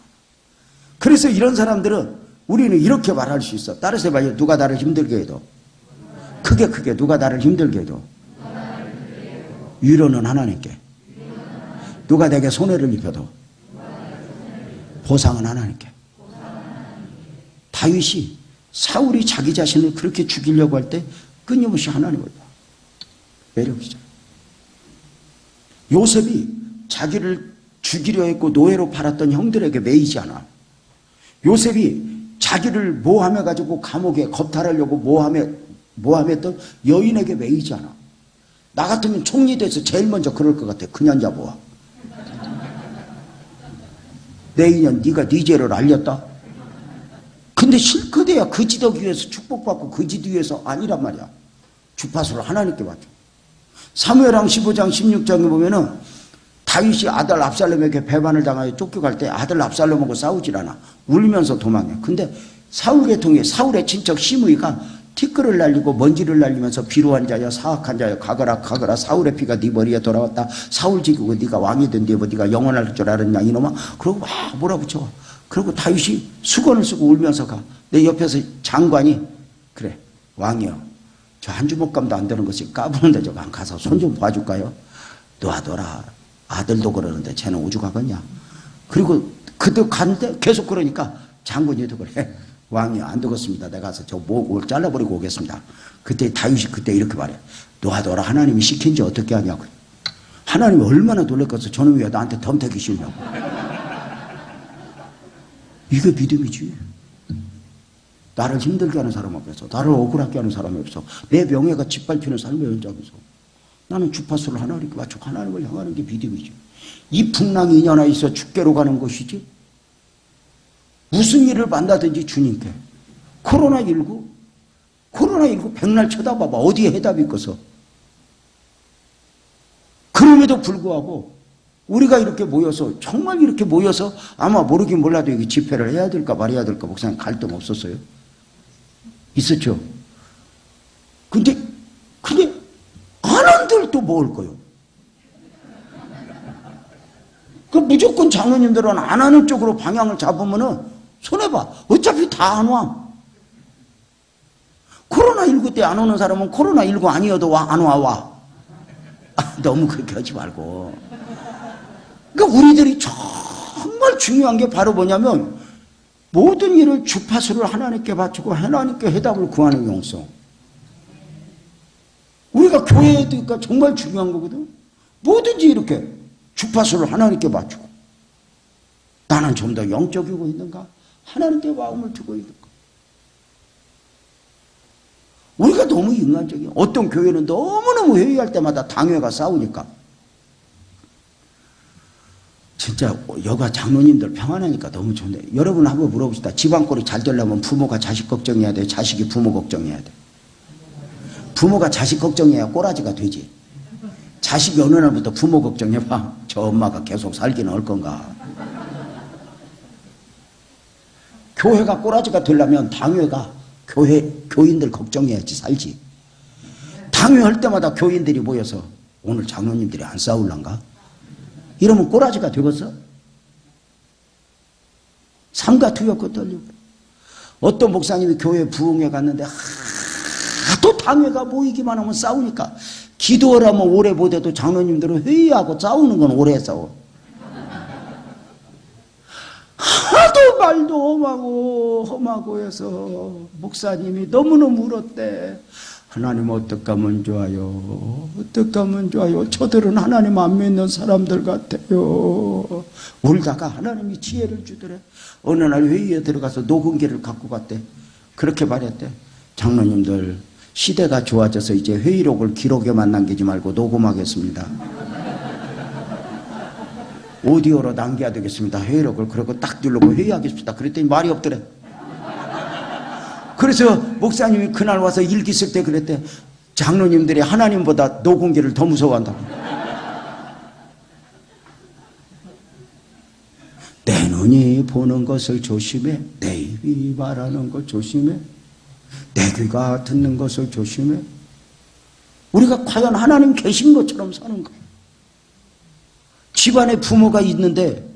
그래서 이런 사람들은 우리는 이렇게 말할 수 있어. 따라서 해봐요. 누가 나를 힘들게 해도 크게 누가 나를 힘들게 해도 위로는 하나님께. 누가 내게 손해를 입혀도 보상은 하나님께. 다윗이 사울이 자기 자신을 그렇게 죽이려고 할 때 끊임없이 하나님을 봐. 매력이죠. 요셉이 자기를 죽이려 했고 노예로 팔았던 형들에게 매이지 않아. 요셉이 자기를 모함해 가지고 감옥에 겁탈하려고 모함했던 여인에게 매이지 않아. 나 같으면 총리 돼서 제일 먼저 그럴 것 같아. 그냥 잡아와. 내 인연 네가 네 죄를 알렸다. 근데 실컷 해야 거지되기 위해서 축복받고 거지되기 위해서 아니란 말이야. 주파수를 하나님께 맞춰. 사무엘왕 15장 16장에 보면은 다윗이 아들 압살롬에게 배반을 당하여 쫓겨갈 때 아들 압살롬하고 싸우질 않아. 울면서 도망해. 근데 사울 계통에 사울의 친척 시므이가 티끌을 날리고 먼지를 날리면서 비루한 자여 사악한 자여 가거라 가거라 사울의 피가 네 머리에 돌아왔다. 사울 지키고 네가 왕이 된 뒤에 뭐 네가 영원할 줄 알았냐 이놈아. 그러고 막 몰아붙여. 그리고 다윗이 수건을 쓰고 울면서 가. 내 옆에서 장관이 그래 왕이여 저 한 주먹감도 안 되는 것이 까부는데 저거 안 가서 손 좀 봐줄까요? 놔둬라. 아들도 그러는데 쟤는 오죽하겠냐. 그리고 그때 갔는데 계속 그러니까 장군이도 그래. 왕이 안 되겠습니다. 내가 가서 저 목을 잘라버리고 오겠습니다. 그때 다윗이 그때 이렇게 말해. 놔둬라. 하나님이 시킨지 어떻게 하냐고. 하나님이 얼마나 놀랄겠어. 저놈이 왜 나한테 덤태기 씌우냐고. 이게 믿음이지. 나를 힘들게 하는 사람 앞에서, 나를 억울하게 하는 사람 앞에서, 내 명예가 짓밟히는 삶의 현장에서 나는 주파수를 하나님께 맞추고 하나님을 향하는 게 믿음이지. 이 풍랑이 인연하에 있어 죽게로 가는 것이지. 무슨 일을 만나든지 주님께. 코로나19 백날 쳐다봐봐. 어디에 해답이 있겠어. 그럼에도 불구하고 우리가 이렇게 모여서 정말 이렇게 모여서 아마 모르긴 몰라도 여기 집회를 해야 될까 말해야 될까 목사님 갈등 없었어요? 있었죠? 근데 안 한들 또 먹을 거요. 그 무조건 장로님들은 안 하는 쪽으로 방향을 잡으면은 손해봐. 어차피 다 안 와. 코로나19 때 안 오는 사람은 코로나19 아니어도 안 와. 너무 그렇게 하지 말고. 그러니까 우리들이 정말 중요한 게 바로 뭐냐면 모든 일을 주파수를 하나님께 바치고 하나님께 해답을 구하는 용성. 우리가 교회에 있으니까 정말 중요한 거거든. 뭐든지 이렇게 주파수를 하나님께 맞추고 나는 좀 더 영적이고 있는가? 하나님께 마음을 두고 있는가? 우리가 너무 인간적이야. 어떤 교회는 너무너무 회의할 때마다 당회가 싸우니까 진짜 여가 장로님들 평안하니까 너무 좋네. 여러분 한번 물어봅시다. 집안꼴이 잘 되려면 부모가 자식 걱정해야 돼? 자식이 부모 걱정해야 돼? 부모가 자식 걱정해야 꼬라지가 되지. 자식이 어느 날부터 부모 걱정해봐. 저 엄마가 계속 살기는 할 건가. 교회가 꼬라지가 되려면 당회가 교인들 걱정해야지 살지. 당회할 때마다 교인들이 모여서 오늘 장로님들이 안 싸울란가? 이러면 꼬라지가 되겠어? 삼가 투였고 떨리고. 어떤 목사님이 교회 부흥회 갔는데 하도 당회가 모이기만 하면 싸우니까 기도하라면 오래 못해도 장로님들은 회의하고 싸우는 건 오래 싸워. 하도 말도 험하고 해서 목사님이 너무너무 울었대. 하나님 어떡하면 좋아요. 어떡하면 좋아요. 저들은 하나님 안 믿는 사람들 같아요. 울다가 하나님이 지혜를 주더래. 어느 날 회의에 들어가서 녹음기를 갖고 갔대. 그렇게 말했대. 장로님들 시대가 좋아져서 이제 회의록을 기록에만 남기지 말고 녹음하겠습니다. 오디오로 남겨야 되겠습니다. 회의록을. 그러고 딱 누르고 회의하겠습니다. 그랬더니 말이 없더래. 그래서 목사님이 그날 와서 일기 쓸 때 그랬대. 장로님들이 하나님보다 녹음기를 더 무서워한다고. 내 눈이 보는 것을 조심해. 내 입이 말하는 것 조심해. 내 귀가 듣는 것을 조심해. 우리가 과연 하나님 계신 것처럼 사는 거야. 집안에 부모가 있는데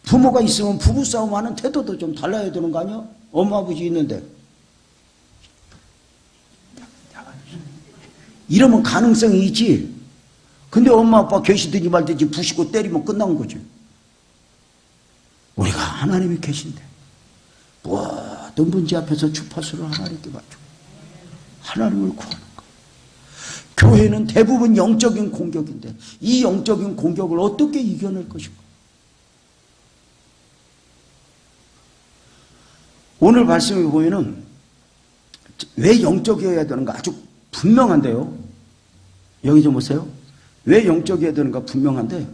부모가 있으면 부부싸움 하는 태도도 좀 달라야 되는 거 아니야? 엄마 아버지 있는데 이러면 가능성이 있지. 근데 엄마 아빠 계시든지 말든지 부시고 때리면 끝난 거지. 우리가 하나님이 계신데 모든 문제 앞에서 주파수를 하나님께 맞추고 하나님을 구하는 거. 교회는 대부분 영적인 공격인데 이 영적인 공격을 어떻게 이겨낼 것인가? 오늘 말씀에 보면은 왜 영적이어야 되는가 아주 분명한데요. 여기 좀 보세요. 왜 영적이어야 되는가 분명한데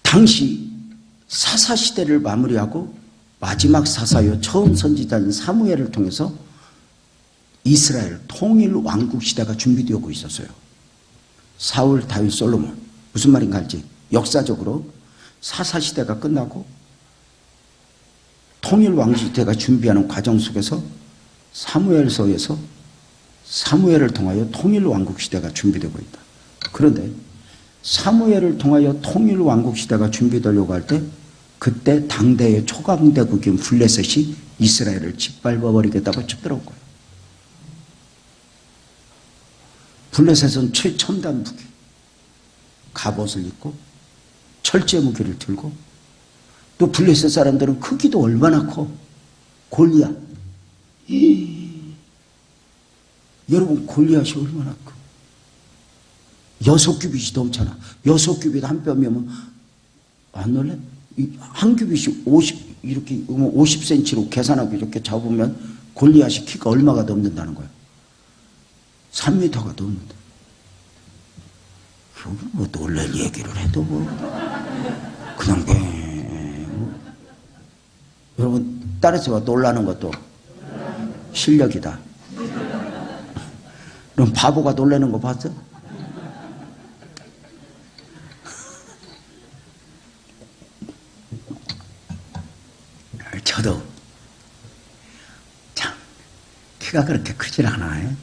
당시 사사시대를 마무리하고 마지막 사사요 처음 선지자인 사무엘을 통해서 이스라엘 통일 왕국 시대가 준비되고 있었어요. 사울, 다윗, 솔로몬. 무슨 말인가 알지? 역사적으로 사사시대가 끝나고 통일 왕시대가 준비하는 과정 속에서 사무엘서에서 사무엘을 통하여 통일 왕국 시대가 준비되고 있다. 그런데 사무엘을 통하여 통일 왕국 시대가 준비되려고 할 때 그때 당대의 초강대국인 블레셋이 이스라엘을 짓밟아버리겠다고 쳐들어온 거예요. 블레셋은 최첨단 무기, 갑옷을 입고 철제 무기를 들고, 또 블레셋 사람들은 크기도 얼마나 커. 골리앗. 여러분, 골리앗이 얼마나 커. 6규빗이 넘잖아. 6규빗 한 뼘이면 안 놀래? 한 규빗이 50cm로 계산하고 이렇게 잡으면 골리앗이 키가 얼마가 넘는다는 거야? 3m가 넘는다. 여기 뭐 놀랄 얘기를 해도 뭐 그냥 여러분 따라서 놀라는 것도 실력이다. 그럼 바보가 놀라는 거 봤어? 저도 참 키가 그렇게 크질 않아요.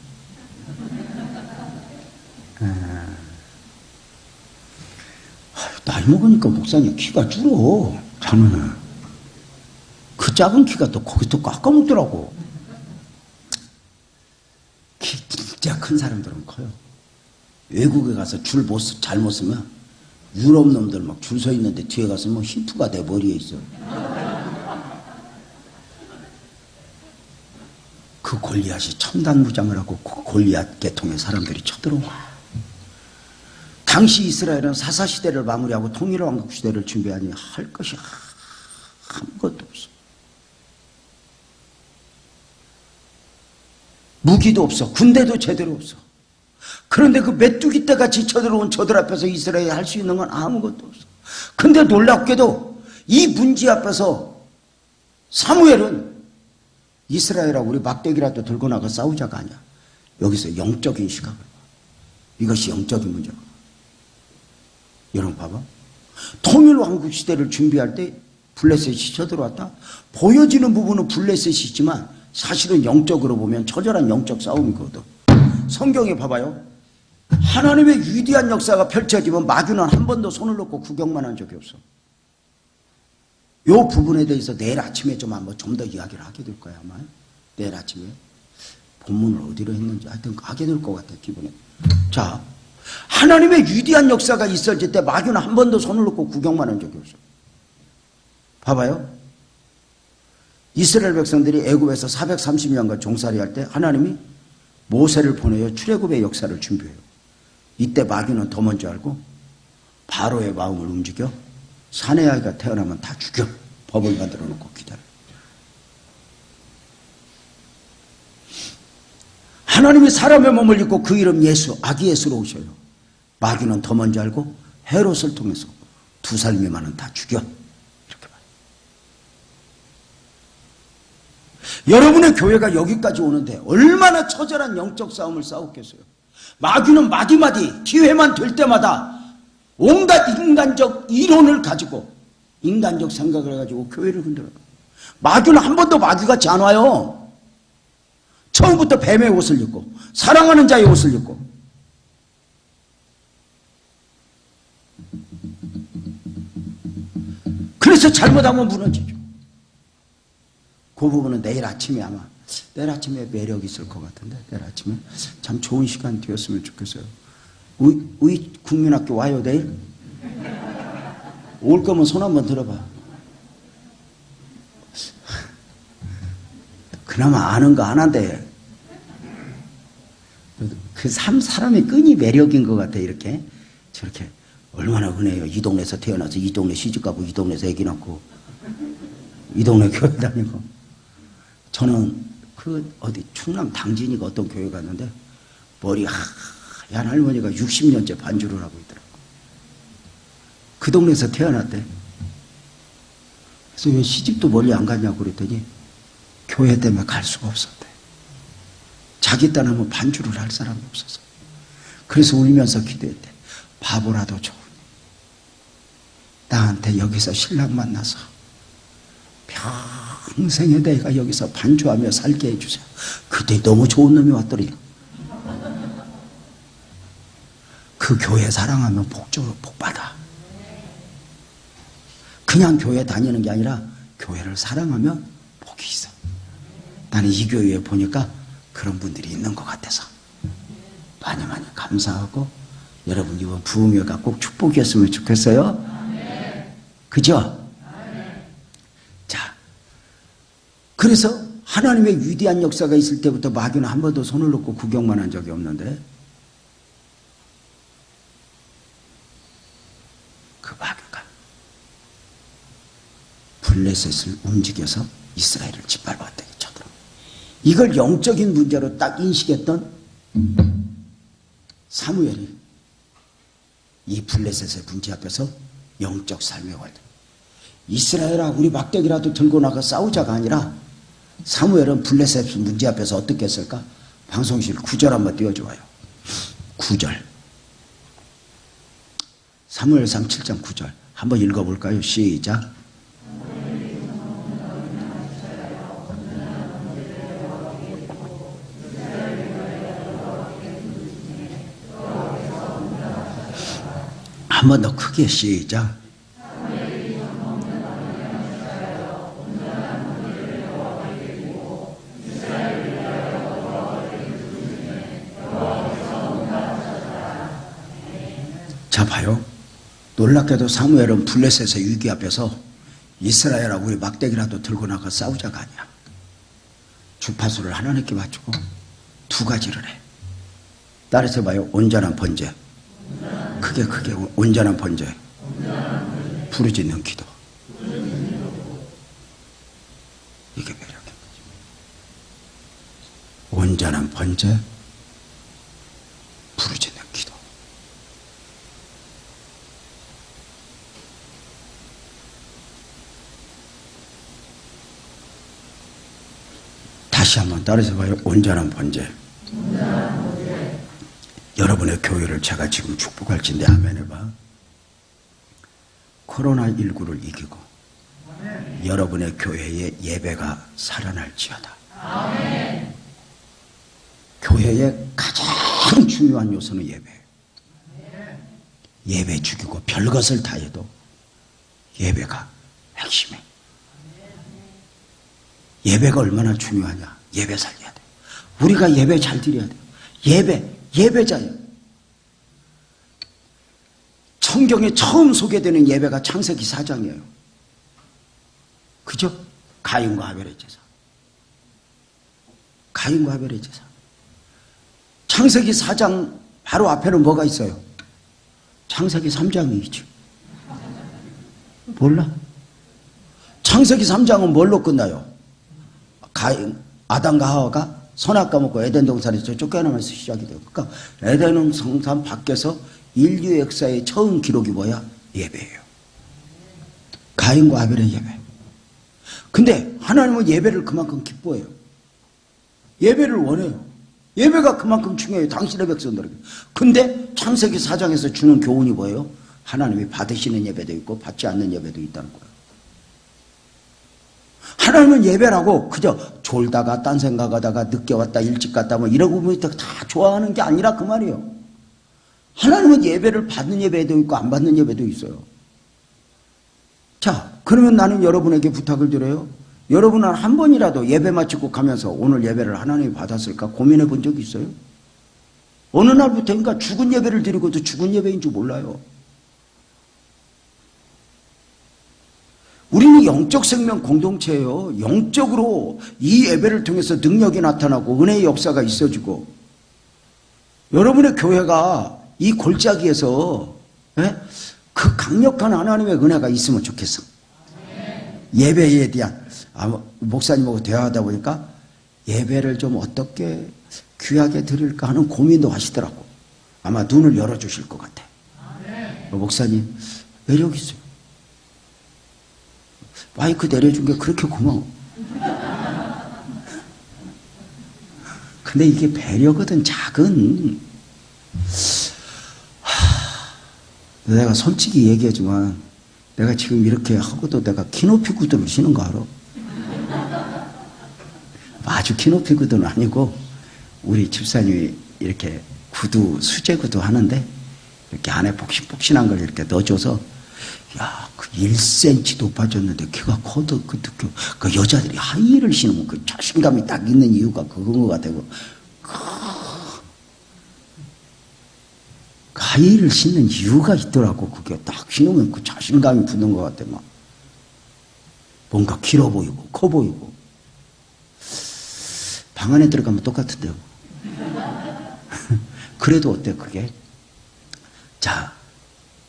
나이 먹으니까 목사님 키가 줄어. 자네는 그 작은 키가 또 거기서 깎아먹더라고. 키 진짜 큰 사람들은 커요. 외국에 가서 줄 잘못 쓰면 유럽 놈들 막 줄 서 있는데 뒤에 가서 뭐 히프가 내 머리에 있어. 그 골리앗이 첨단 무장을 하고 그 골리앗 계통의 사람들이 쳐들어온 거야. 당시 이스라엘은 사사시대를 마무리하고 통일왕국 시대를 준비하니 할 것이 아무것도 없어. 무기도 없어. 군대도 제대로 없어. 그런데 그 메뚜기 떼같이 쳐들어온 저들 앞에서 이스라엘이 할 수 있는 건 아무것도 없어. 근데 놀랍게도 이 문제 앞에서 사무엘은 이스라엘하고 우리 막대기라도 들고 나가 싸우자가 아니야. 여기서 영적인 시각을 봐. 이것이 영적인 문제야. 여러분 봐봐. 통일왕국 시대를 준비할 때 블레셋이 쳐들어왔다. 보여지는 부분은 블레셋이지만 사실은 영적으로 보면 처절한 영적 싸움이거든. 성경에 봐봐요. 하나님의 위대한 역사가 펼쳐지면 마귀는 한 번도 손을 놓고 구경만 한 적이 없어. 이 부분에 대해서 내일 아침에 좀 더 이야기를 하게 될 거야 아마. 내일 아침에 본문을 어디로 했는지 하여튼 하게 될 것 같아 기분에. 자, 하나님의 위대한 역사가 있어질 때 마귀는 한 번도 손을 놓고 구경만 한 적이 없어. 봐봐요. 이스라엘 백성들이 애굽에서 430년간 종살이 할 때 하나님이 모세를 보내어 출애굽의 역사를 준비해요. 이때 마귀는 더 먼저 알고 바로의 마음을 움직여 사내 아이가 태어나면 다 죽여. 법을 만들어 놓고 기다려. 하나님이 사람의 몸을 입고 그 이름 예수, 아기 예수로 오셔요. 마귀는 더 먼저 알고 헤롯을 통해서 2살 미만은 다 죽여. 이렇게 말해요. 여러분의 교회가 여기까지 오는데 얼마나 처절한 영적 싸움을 싸웠겠어요. 마귀는 마디마디 기회만 될 때마다 온갖 인간적 이론을 가지고 인간적 생각을 가지고 교회를 흔들어요. 마귀는 한 번도 마귀같이 안 와요. 처음부터 뱀의 옷을 입고 사랑하는 자의 옷을 입고. 그래서 잘못하면 무너지죠. 그 부분은 내일 아침에 아마 내일 아침에 매력이 있을 것 같은데 내일 아침에 참 좋은 시간 되었으면 좋겠어요. 우리 국민학교 와요 내일? 올 거면 손 한번 들어봐. 그나마 아는 거 하나인데 그 사람의 끈이 매력인 것 같아. 이렇게 저렇게 얼마나 은혜요. 이 동네에서 태어나서 이 동네 시집가고 이 동네에서 애기 낳고 이 동네 교회 다니고. 저는 그 어디 충남 당진이가 어떤 교회 갔는데 머리 하얀 할머니가 60년째 반주를 하고 있더라고. 그 동네에서 태어났대. 그래서 왜 시집도 멀리 안 갔냐고 그랬더니 교회 때문에 갈 수가 없었대. 자기 딴 하면 반주를 할 사람이 없어서. 그래서 울면서 기도했대. 바보라도 좋으니 나한테 여기서 신랑 만나서 평생에 내가 여기서 반주하며 살게 해주세요. 그때 너무 좋은 놈이 왔더니 그 교회 사랑하면 복받아. 그냥 교회 다니는 게 아니라 교회를 사랑하면 복이 있어. 나는 이 교회에 보니까 그런 분들이 있는 것 같아서 많이 감사하고, 여러분 이번 부흥회가 꼭 축복이었으면 좋겠어요. 그죠? 자, 그래서 하나님의 위대한 역사가 있을 때부터 마귀는 한 번도 손을 놓고 구경만 한 적이 없는데, 그 마귀가 블레셋을 움직여서 이스라엘을 짓밟았다. 쳐들어. 이걸 영적인 문제로 딱 인식했던 사무엘이 이 블레셋의 문제 앞에서 영적 삶의 활동, 이스라엘아 우리 막대기라도 들고 나가 싸우자가 아니라, 사무엘은 블레셋 문제 앞에서 어떻게 했을까? 방송실 9절 한번 띄워줘요. 9절, 사무엘상 7장 9절 한번 읽어볼까요? 시작. 한 번 더 크게 시작. 자 봐요. 놀랍게도 사무엘은 블레셋의 위기 앞에서 이스라엘아 우리 막대기라도 들고 나가 싸우자가 아니야. 주파수를 하나님께 맞추고 두 가지를 해. 따라서 봐요. 온전한 번제. 크게 온전한 번제. 부르짖는 기도. 이게 매력인 거죠. 온전한 번제, 부르짖는 기도. 다시 한번 따라서 봐요. 온전한 번제. 여러분의 교회를 제가 지금 축복할진데 아멘 해봐. 코로나19를 이기고 여러분의 교회의 예배가 살아날지어다. 아멘. 교회의 가장 중요한 요소는 예배예요. 예배 죽이고 별것을 다 해도 예배가 핵심이에요. 예배가 얼마나 중요하냐. 예배 살려야 돼. 우리가 예배 잘 드려야 돼요. 예배자예요. 성경에 처음 소개되는 예배가 창세기 4장이에요. 그죠? 가인과 아벨의 제사. 가인과 아벨의 제사. 창세기 4장 바로 앞에는 뭐가 있어요? 창세기 3장이 있죠. 몰라? 창세기 3장은 뭘로 끝나요? 아담과 하와가 선악 까먹고 에덴 동산에서 쫓겨나면서 시작이 돼요. 그러니까 에덴 동산 밖에서 인류 역사의 처음 기록이 뭐야? 예배예요. 가인과 아벨의 예배. 근데 하나님은 예배를 그만큼 기뻐해요. 예배를 원해요. 예배가 그만큼 중요해요. 당신의 백성들에게. 근데 창세기 4장에서 주는 교훈이 뭐예요? 하나님이 받으시는 예배도 있고 받지 않는 예배도 있다는 거예요. 하나님은 예배라고 그저 졸다가 딴 생각하다가 늦게 왔다 일찍 갔다 뭐 이러고 보면 다 좋아하는 게 아니라 그 말이에요. 하나님은 예배를 받는 예배도 있고 안 받는 예배도 있어요. 자, 그러면 나는 여러분에게 부탁을 드려요. 여러분은 한 번이라도 예배 마치고 가면서 오늘 예배를 하나님이 받았을까 고민해 본 적이 있어요? 어느 날부터인가 죽은 예배를 드리고도 죽은 예배인 줄 몰라요. 우리는 영적 생명 공동체예요. 영적으로 이 예배를 통해서 능력이 나타나고 은혜의 역사가 있어지고, 여러분의 교회가 이 골짜기에서 그 강력한 하나님의 은혜가 있으면 좋겠어. 예배에 대한 목사님하고 대화하다 보니까 예배를 좀 어떻게 귀하게 드릴까 하는 고민도 하시더라고. 아마 눈을 열어주실 것 같아. 목사님 매력 있어요. 마이크 내려준 게 그렇게 고마워. 근데 이게 배려거든. 작은. 내가 솔직히 얘기하지만 내가 지금 이렇게 하고도 내가 키높이 구두를 신은 거 알아? 아주 키높이 구두는 아니고 우리 집사님이 이렇게 구두, 수제 구두 하는데 이렇게 안에 폭신폭신한 걸 이렇게 넣어줘서 야, 그 1cm 높아졌는데 키가 커도 그 여자들이 하이힐을 신으면 그 자신감이 딱 있는 이유가 그건 것 같아요. 그 하이힐을 신는 이유가 있더라고. 그게 딱 신으면 그 자신감이 붙는 것 같아. 막 뭔가 길어 보이고 커 보이고. 방 안에 들어가면 똑같은데요. 그래도 어때 그게? 자,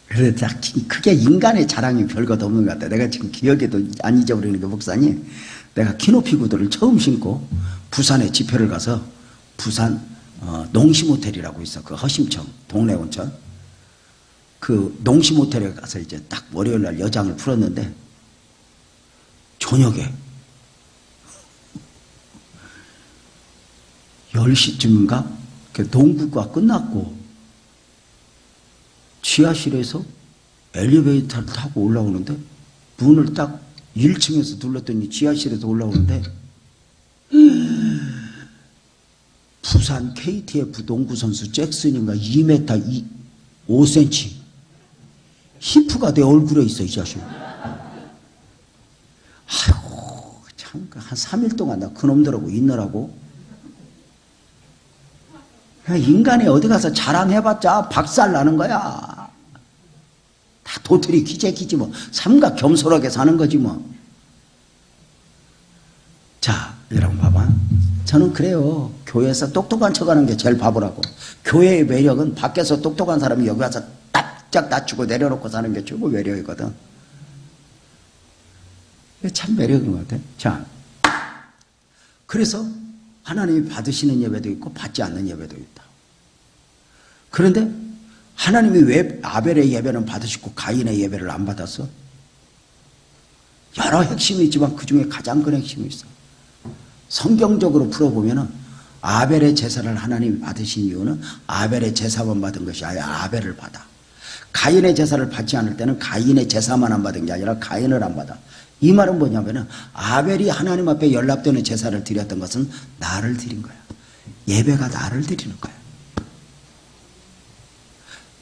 그래 딱 그게 인간의 자랑이 별것 없는 것 같아. 내가 지금 기억에도 안 잊어버리는 게 목사님, 내가 키높이 구두를 처음 신고 부산에 집회를 가서 부산 농심호텔이라고 있어. 그 허심청 동네 온천. 그 농심호텔에 가서 이제 딱 월요일 날 여장을 풀었는데 저녁에 10시쯤인가 농구가 끝났고 지하실에서 엘리베이터를 타고 올라오는데 문을 딱 1층에서 눌렀더니 지하실에서 올라오는데 부산 KTF 농구 선수 잭슨인가 2m 5cm 히프가 내 얼굴에 있어. 이 자식. 아이고 참 한 3일 동안 나 그놈들하고 있느라고. 인간이 어디 가서 자랑해봤자 박살 나는 거야. 다 도토리 기재기지 뭐. 삼각 겸손하게 사는 거지 뭐. 자, 여러분 봐봐. 저는 그래요. 교회에서 똑똑한 척하는 게 제일 바보라고. 교회의 매력은 밖에서 똑똑한 사람이 여기 와서 딱 낮추고 내려놓고 사는 게 최고 매력이거든. 참 매력인 것 같아. 자, 그래서 하나님이 받으시는 예배도 있고 받지 않는 예배도 있다. 그런데 하나님이 왜 아벨의 예배는 받으시고 가인의 예배를 안 받았어? 여러 핵심이 있지만 그 중에 가장 큰 핵심이 있어. 성경적으로 풀어보면 아벨의 제사를 하나님이 받으신 이유는 아벨의 제사만 받은 것이 아니라 아벨을 받아. 가인의 제사를 받지 않을 때는 가인의 제사만 안 받은 게 아니라 가인을 안 받아. 이 말은 뭐냐면 아벨이 하나님 앞에 연락되는 제사를 드렸던 것은 나를 드린 거야. 예배가 나를 드리는 거야.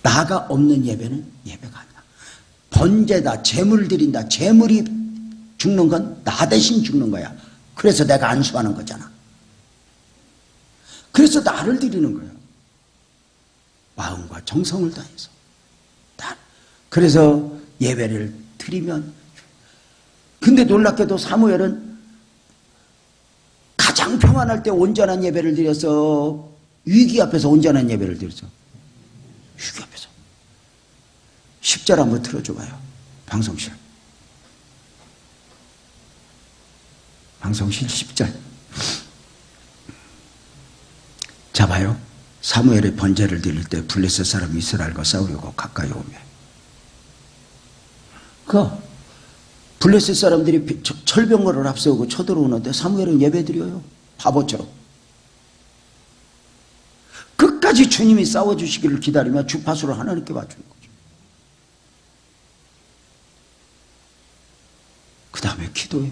나가 없는 예배는 예배가 아니야. 번제다, 제물 드린다. 제물이 죽는 건 나 대신 죽는 거야. 그래서 내가 안수하는 거잖아. 그래서 나를 드리는 거야. 마음과 정성을 다해서. 그래서 예배를 드리면, 근데 놀랍게도 사무엘은 가장 평안할 때 온전한 예배를 드려서 위기 앞에서 온전한 예배를 드렸어. 위기 앞에서. 10절 한번 틀어줘봐요. 방송실. 방송실 10절. 자 봐요. 사무엘의 번제를 드릴 때 블레셋 사람 이스라엘과 싸우려고 가까이 오며 그 블레셋 사람들이 철병거를 앞세우고 쳐들어오는데 사무엘은 예배드려요. 바보처럼. 끝까지 주님이 싸워주시기를 기다리며 주파수를 하나님께 맞추는 거죠. 그 다음에 기도해.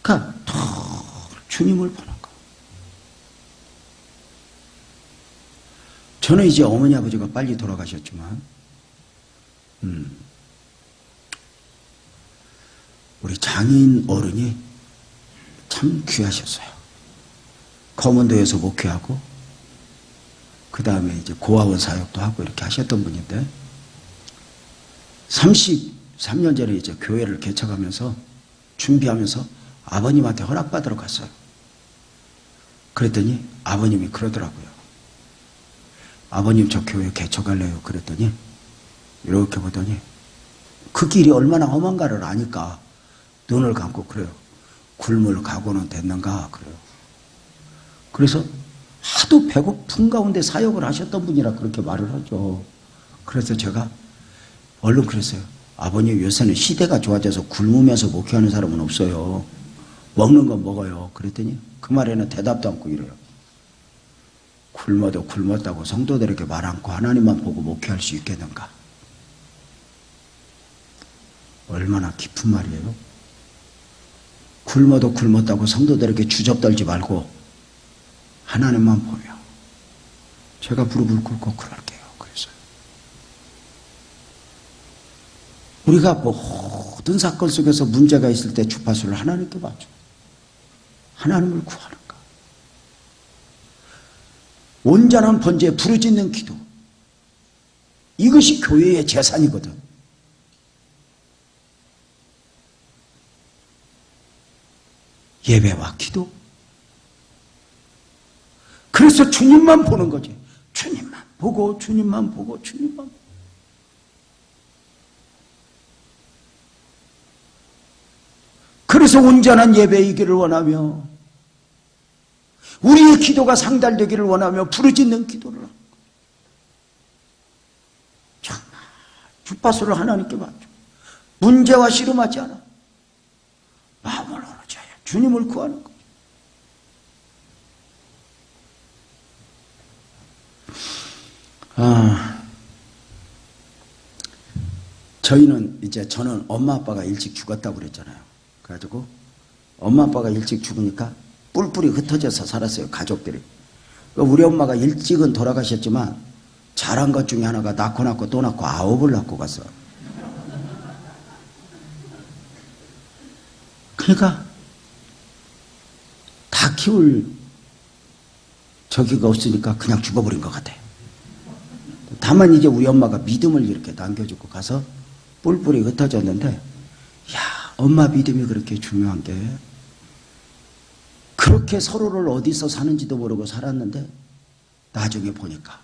그러니까 주님을 보는 거. 저는 이제 어머니 아버지가 빨리 돌아가셨지만 우리 장인 어른이 참 귀하셨어요. 검은도에서 목회하고 그 다음에 이제 고아원 사역도 하고 이렇게 하셨던 분인데 33년 전에 이제 교회를 개척하면서 준비하면서 아버님한테 허락받으러 갔어요. 그랬더니 아버님이 그러더라고요. 아버님 저 교회 개척할래요. 그랬더니 이렇게 보더니 그 길이 얼마나 험한가를 아니까 눈을 감고 그래요. 굶을 각오는 됐는가 그래요. 그래서 하도 배고픈 가운데 사역을 하셨던 분이라 그렇게 말을 하죠. 그래서 제가 얼른 그랬어요. 아버님 요새는 시대가 좋아져서 굶으면서 목회하는 사람은 없어요. 먹는 건 먹어요. 그랬더니 그 말에는 대답도 않고 이래요. 굶어도 굶었다고 성도들에게 말 않고 하나님만 보고 목회할 수 있겠는가? 얼마나 깊은 말이에요. 굶어도 굶었다고 성도들에게 주접 떨지 말고 하나님만 보며 제가 무릎을 꿇고 그럴게요. 그래서 우리가 모든 사건 속에서 문제가 있을 때 주파수를 하나님께 맞춰 하나님을 구하는가. 온전한 번제에 부르짖는 기도, 이것이 교회의 재산이거든. 예배와 기도. 그래서 주님만 보는 거지. 주님만 보고 주님만 보고 주님만 보고. 그래서 온전한 예배이기를 원하며 우리의 기도가 상달되기를 원하며 부르짖는 기도를 하는 거예요. 정말 주파수를 하나님께 맞춰 문제와 씨름하지 않아. 마음을 어느 자야 주님을 구하는 거예요. 저는 엄마 아빠가 일찍 죽었다고 그랬잖아요. 그래가지고 엄마 아빠가 일찍 죽으니까 뿔뿔이 흩어져서 살았어요. 가족들이. 우리 엄마가 일찍은 돌아가셨지만 잘한 것 중에 하나가 낳고 또 낳고 9을 낳고 갔어. 그러니까 다 키울 저기가 없으니까 그냥 죽어버린 것 같아. 다만 이제 우리 엄마가 믿음을 이렇게 남겨주고 가서 뿔뿔이 흩어졌는데, 야, 엄마 믿음이 그렇게 중요한 게, 그렇게 서로를 어디서 사는지도 모르고 살았는데 나중에 보니까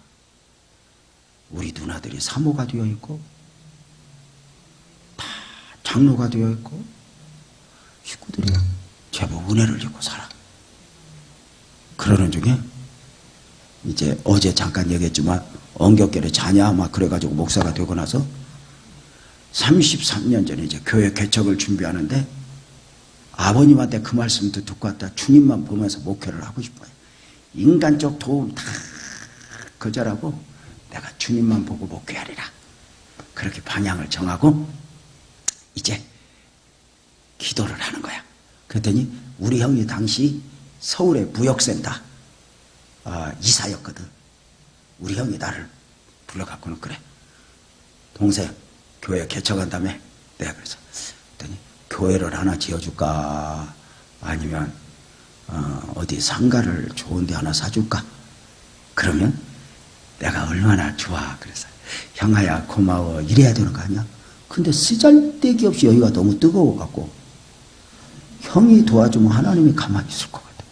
우리 누나들이 사모가 되어 있고 다 장로가 되어 있고 식구들이 제법 은혜를 입고 살아. 그러는 중에 이제 어제 잠깐 얘기했지만 언격결에 자냐 막 그래가지고 목사가 되고 나서 33년 전에 이제 교회 개척을 준비하는데 아버님한테 그 말씀도 듣고 왔다. 주님만 보면서 목회를 하고 싶어요. 인간적 도움 다 거절하고 내가 주님만 보고 목회하리라. 그렇게 방향을 정하고 이제 기도를 하는 거야. 그랬더니 우리 형이 당시 서울의 무역센터 이사였거든. 우리 형이 나를 불러갖고는 그래. 동생 교회 개척한다며. 내가 그래서 그랬더니 교회를 하나 지어줄까? 아니면 어디 상가를 좋은 데 하나 사줄까? 그러면 내가 얼마나 좋아. 그래서 형아야 고마워 이래야 되는 거 아니야? 근데 쓰잘데기 없이 여기가 너무 뜨거워갖고 형이 도와주면 하나님이 가만히 있을 것 같아.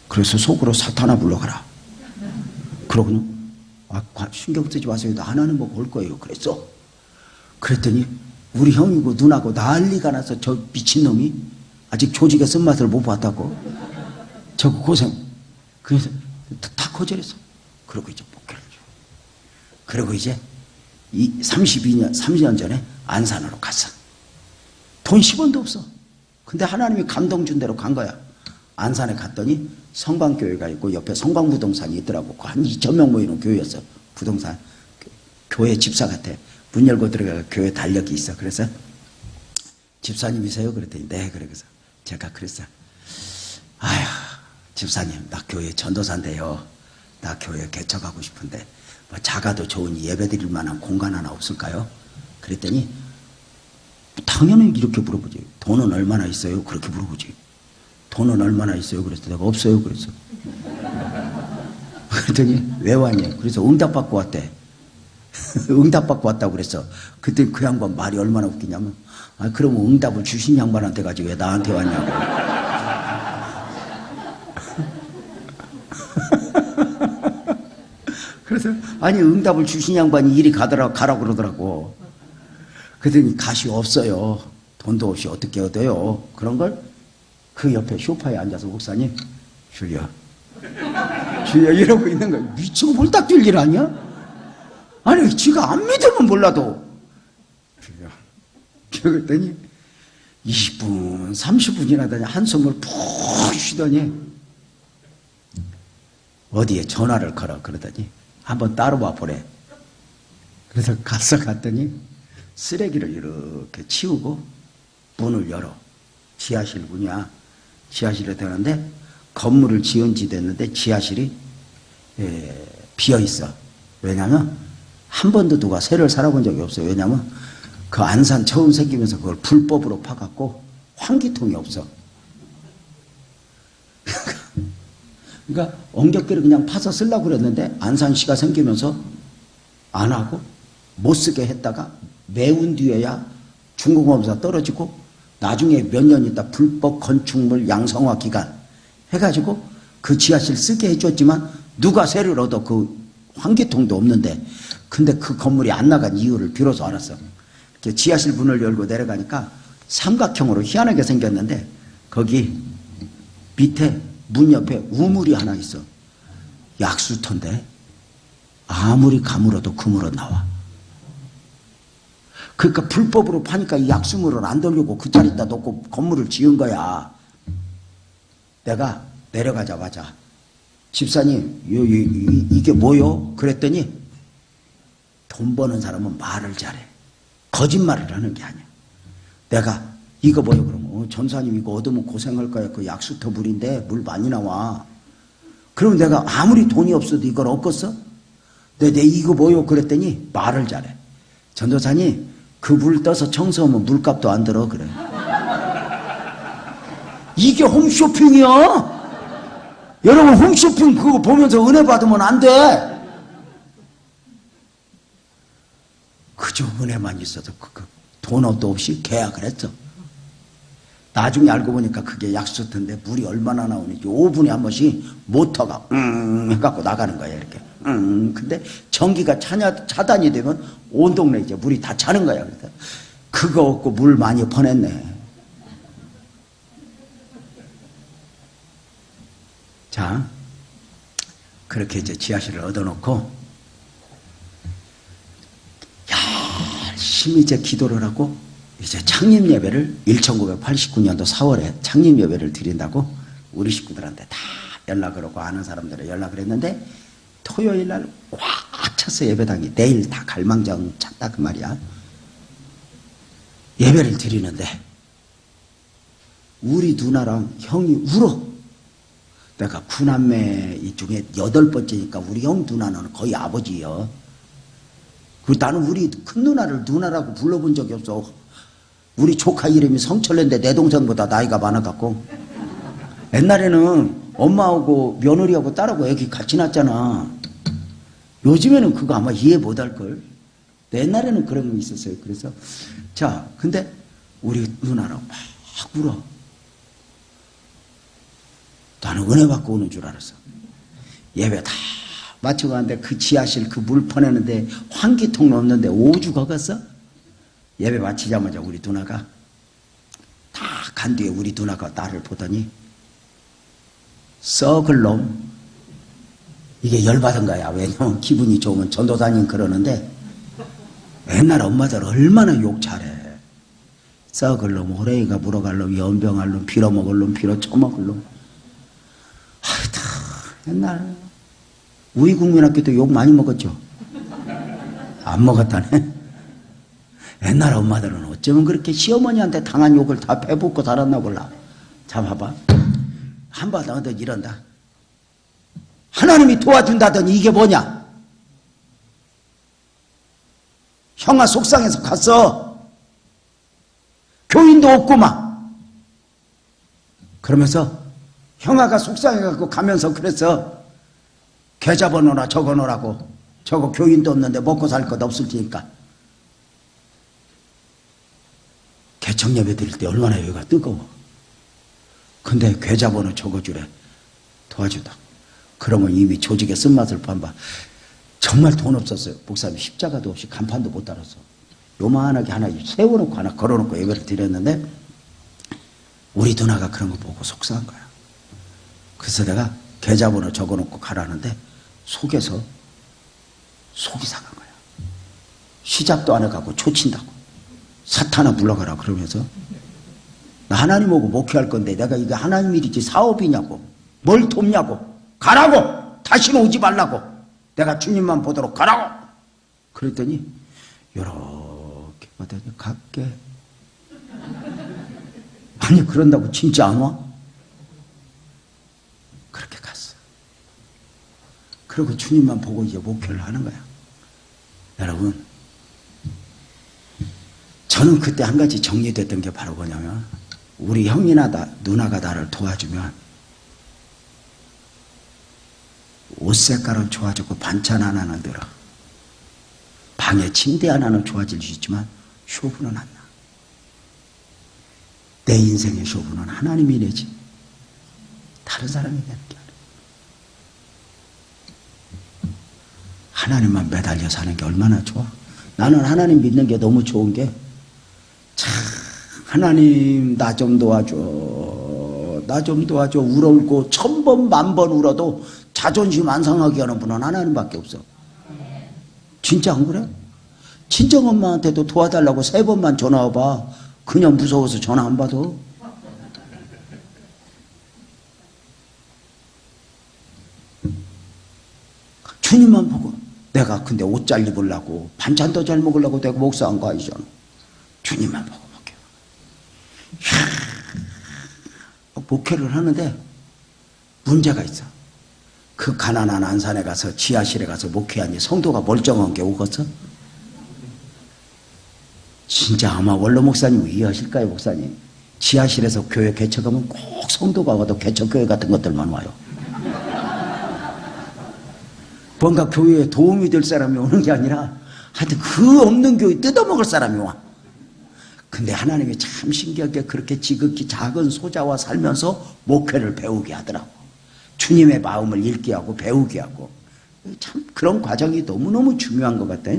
그래서 속으로 사탄아 불러가라. 그러고는 신경 쓰지 마세요. 나 하나님 보고 올 거예요. 그랬어. 그랬더니 우리 형이고 누나고 난리가 나서 저 미친놈이 아직 조직의 쓴맛을 못 봤다고. 저거 고생. 그래서 다 거절했어. 그러고 이제 목회를 줘. 그리고 이제 30년 전에 안산으로 갔어. 돈 10원도 없어. 근데 하나님이 감동 준 대로 간 거야. 안산에 갔더니 성광교회가 있고 옆에 성광부동산이 있더라고. 한 2,000명 모이는 교회였어. 부동산. 교회 집사 같아. 문 열고 들어가 교회 달력이 있어. 그래서 집사님이세요? 그랬더니 네. 그래서 제가 그랬어. 아휴 집사님 나 교회 전도사인데요. 나 교회 개척하고 싶은데 뭐 작아도 좋으니 예배 드릴 만한 공간 하나 없을까요? 그랬더니 당연히 이렇게 물어보지. 돈은 얼마나 있어요? 그렇게 물어보지. 돈은 얼마나 있어요? 그래서 내가 없어요. 그랬어. 그랬더니 왜 왔냐? 그래서 응답받고 왔대. 응답받고 왔다고 그랬어. 그때 그 양반 말이 얼마나 웃기냐면 그러면 응답을 주신 양반한테 가지 왜 나한테 왔냐고. 그래서 아니 응답을 주신 양반이 이리 가라고 그러더라고. 그랬더니 가시 없어요. 돈도 없이 어떻게 얻어요. 그런 걸 그 옆에 소파에 앉아서 목사님 줄려 이러고 있는 거야. 미치고 볼딱 뛸 일 아니야? 아니 지가 안 믿으면 몰라도 줄려. 그랬더니 20분 30분이나 하더니 한숨을 푹 쉬더니 어디에 전화를 걸어. 그러더니 한번 따라와 보래. 그래서 갔더니 쓰레기를 이렇게 치우고 문을 열어. 지하실군이야. 지하실에 되는데 건물을 지은 지 됐는데 지하실이 비어 있어. 왜냐면 한 번도 누가 새를 살아본 적이 없어요. 왜냐면 그 안산 처음 생기면서 그걸 불법으로 파갖고 환기통이 없어. 그러니까 엉겹개를 그냥 파서 쓰려고 그랬는데 안산시가 생기면서 안 하고 못 쓰게 했다가 매운 뒤에야 중공업사 떨어지고 나중에 몇 년 있다 불법 건축물 양성화 기간 해가지고 그 지하실 쓰게 해줬지만 누가 세를 얻어 그 환기통도 없는데 근데 그 건물이 안 나간 이유를 비로소 알았어. 지하실 문을 열고 내려가니까 삼각형으로 희한하게 생겼는데 거기 밑에 문 옆에 우물이 하나 있어. 약수터인데 아무리 가물어도 그물어 나와. 그러니까 불법으로 파니까 이 약수물을 안 돌리고 그 자리에다 놓고 건물을 지은 거야. 내가 내려가자마자 집사님 이게 뭐요? 그랬더니 돈 버는 사람은 말을 잘해. 거짓말을 하는 게 아니야. 내가 이거 뭐요? 그러면 전사님 이거 얻으면 고생할 거야. 그 약수터 물인데 물 많이 나와. 그럼 내가 아무리 돈이 없어도 이걸 얻겠어? 내 이거 뭐요? 그랬더니 말을 잘해. 전도사님 그 물 떠서 청소하면 물값도 안 들어. 그래. 이게 홈쇼핑이야. 여러분 홈쇼핑 그거 보면서 은혜 받으면 안 돼. 그저 은혜만 있어도 돈도 없이 계약을 했어. 나중에 알고 보니까 그게 약수터인데 물이 얼마나 나오는지 5분에 한 번씩 모터가 해갖고 나가는 거야 이렇게. 근데 전기가 차단이 되면 온 동네 이제 물이 다 차는 거야. 그래서 그거 없고 물 많이 퍼냈네. 자, 그렇게 이제 지하실을 얻어놓고 열심히 이제 기도를 하고 이제 창립 예배를 1989년도 4월에 창립 예배를 드린다고 우리 식구들한테 다 연락을 하고 아는 사람들에 연락을 했는데 토요일 날 꽉 찼어. 예배당이 내일 다 갈망장 찼다 그 말이야. 예배를 드리는데 우리 누나랑 형이 울어. 내가 9남매 중에 8번째니까 우리 형 누나는 거의 아버지여. 나는 우리 큰 누나를 누나라고 불러본 적이 없어. 우리 조카 이름이 성철래인데 내 동생보다 나이가 많아갖고. 옛날에는 엄마하고 며느리하고 딸하고 애기 같이 낳았잖아. 요즘에는 그거 아마 이해 못할걸. 옛날에는 그런 거 있었어요. 그래서 자, 근데 우리 누나랑 막 울어. 나는 은혜 받고 오는 줄 알았어. 예배 다 마치고 가는데 그 지하실 그 물 퍼내는데 환기통 없는데 5주 거갔어. 예배 마치자마자 우리 누나가 다 간 뒤에 우리 누나가 나를 보더니 썩을 놈. 이게 열받은 거야. 왜냐면 기분이 좋으면 전도사님 그러는데 옛날 엄마들 얼마나 욕 잘해. 썩을 놈, 호랭이가 물어갈 놈, 연병할 놈, 빌어먹을 놈, 빌어쳐먹을 놈. 하여튼 옛날 우리 국민학교 때 욕 많이 먹었죠. 안 먹었다네. 옛날 엄마들은 어쩌면 그렇게 시어머니한테 당한 욕을 다 배붓고 살았나 몰라. 자 봐봐. 한 번 얻어 이런다. 하나님이 도와준다더니 이게 뭐냐? 형아 속상해서 갔어. 교인도 없구만. 그러면서 형아가 속상해갖고 가면서 그랬어. 계좌번호나 적어놓으라고. 저거 교인도 없는데 먹고 살 것 없을 테니까. 개척예배 드릴 때 얼마나 여기가 뜨거워. 근데 계좌번호 적어주래. 도와주다. 그러면 이미 조직의 쓴맛을 봐봐. 정말 돈 없었어요. 목사님 십자가도 없이 간판도 못 달았어. 요만하게 하나 세워놓고 하나 걸어놓고 예배를 드렸는데 우리 누나가 그런 거 보고 속상한 거야. 그래서 내가 계좌번호 적어놓고 가라는데 속에서 속이 상한 거야. 시작도 안 해가고 초친다고. 사탄아 물러가라 그러면서 나 하나님 오고 목회할 건데 내가 이게 하나님 일이지 사업이냐고. 뭘 돕냐고. 가라고. 다시는 오지 말라고. 내가 주님만 보도록 가라고. 그랬더니 이렇게 보더니 갈게. 아니 그런다고 진짜 안 와? 그렇게 갔어. 그리고 주님만 보고 이제 목회를 하는 거야. 여러분, 저는 그때 한 가지 정리됐던 게 바로 뭐냐면, 우리 형이나 누나가 나를 도와주면 옷 색깔은 좋아지고 반찬 하나는 늘어, 방에 침대 하나는 좋아질 수 있지만 쇼부는 안 나. 내 인생의 쇼부는 하나님이 내지 다른 사람이 내는 게 아니야. 하나님만 매달려 사는 게 얼마나 좋아. 나는 하나님 믿는 게 너무 좋은 게, 참 하나님 나 좀 도와줘, 나 좀 도와줘. 울고 1000번 10,000번 울어도 자존심 안 상하게 하는 분은 하나님밖에 없어. 진짜 안 그래? 친정엄마한테도 도와달라고 3번만 전화 와봐. 그냥 무서워서 전화 안 받아. 주님만 보고, 내가 근데 옷 잘 입으려고 반찬 더 잘 먹으려고 내가 목사 안 가이잖아. 주님만 보고 목회를 하는데 문제가 있어. 그 가난한 안산에 가서 지하실에 가서 목회하니 성도가 멀쩡한 게 오겠어? 진짜 아마 원로 목사님 이해하실까요, 목사님? 지하실에서 교회 개척하면 꼭 성도가 와도 개척교회 같은 것들만 와요. 뭔가 교회에 도움이 될 사람이 오는 게 아니라 하여튼 그 없는 교회 뜯어먹을 사람이 와. 근데 하나님이 참 신기하게 그렇게 지극히 작은 소자와 살면서 목회를 배우게 하더라고. 주님의 마음을 읽게 하고 배우게 하고. 참 그런 과정이 너무너무 중요한 것 같아.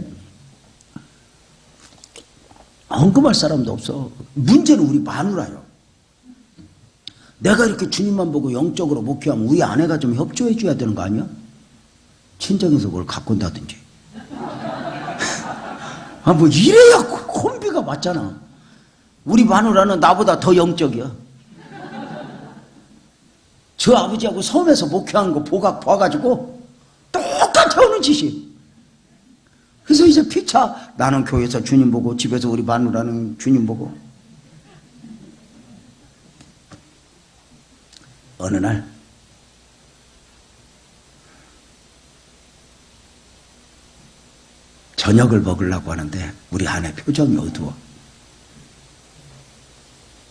언급할 사람도 없어. 문제는 우리 마누라요. 내가 이렇게 주님만 보고 영적으로 목회하면 우리 아내가 좀 협조해 줘야 되는 거 아니야? 친정에서 그걸 갖고 온다든지. 아, 뭐 이래야 콤비가 맞잖아. 우리 마누라는 나보다 더 영적이야. 저 아버지하고 섬에서 목회하는 거 봐가지고 똑같아 오는 짓이. 그래서 이제 피차 나는 교회에서 주님 보고 집에서 우리 마누라는 주님 보고. 어느 날 저녁을 먹으려고 하는데 우리 아내 표정이 어두워.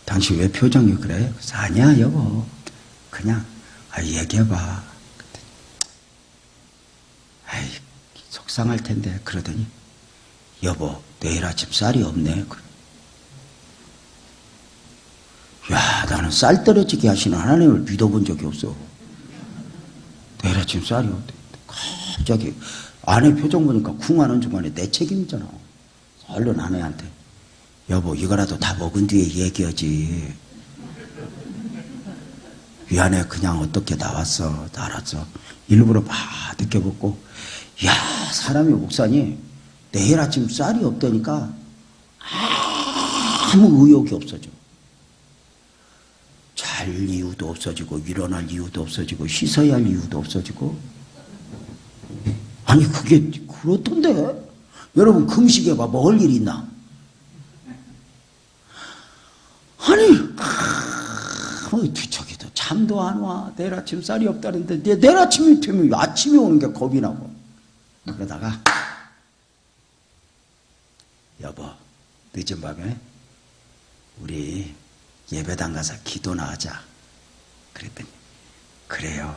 당신 왜 표정이 그래? 그래서 아니야 여보, 그냥 얘기해봐. 아이 속상할 텐데. 그러더니 여보 내일 아침 쌀이 없네. 야, 나는 쌀 떨어지게 하시는 하나님을 믿어본 적이 없어. 내일 아침 쌀이 없대. 갑자기 아내 표정 보니까 쿵하는 중간에 내 책임이잖아. 얼른 아내한테 여보 이거라도 다 먹은 뒤에 얘기하지. 미안해 그냥 어떻게 나왔어. 알았어. 일부러 막 늦게 먹고. 야, 사람이 목사님 내일 아침 쌀이 없다니까 아무 의욕이 없어져. 잘 이유도 없어지고 일어날 이유도 없어지고 씻어야 할 이유도 없어지고. 아니 그게 그렇던데. 여러분 금식해봐 먹을 일이 있나? 아니 뒤척이도 잠도 안 와. 내일 아침 쌀이 없다는데 내일 아침이 되면 아침이 오는 게 겁이 나고. 그러다가 여보 늦은 밤에 우리 예배당 가서 기도나 하자. 그랬더니 그래요.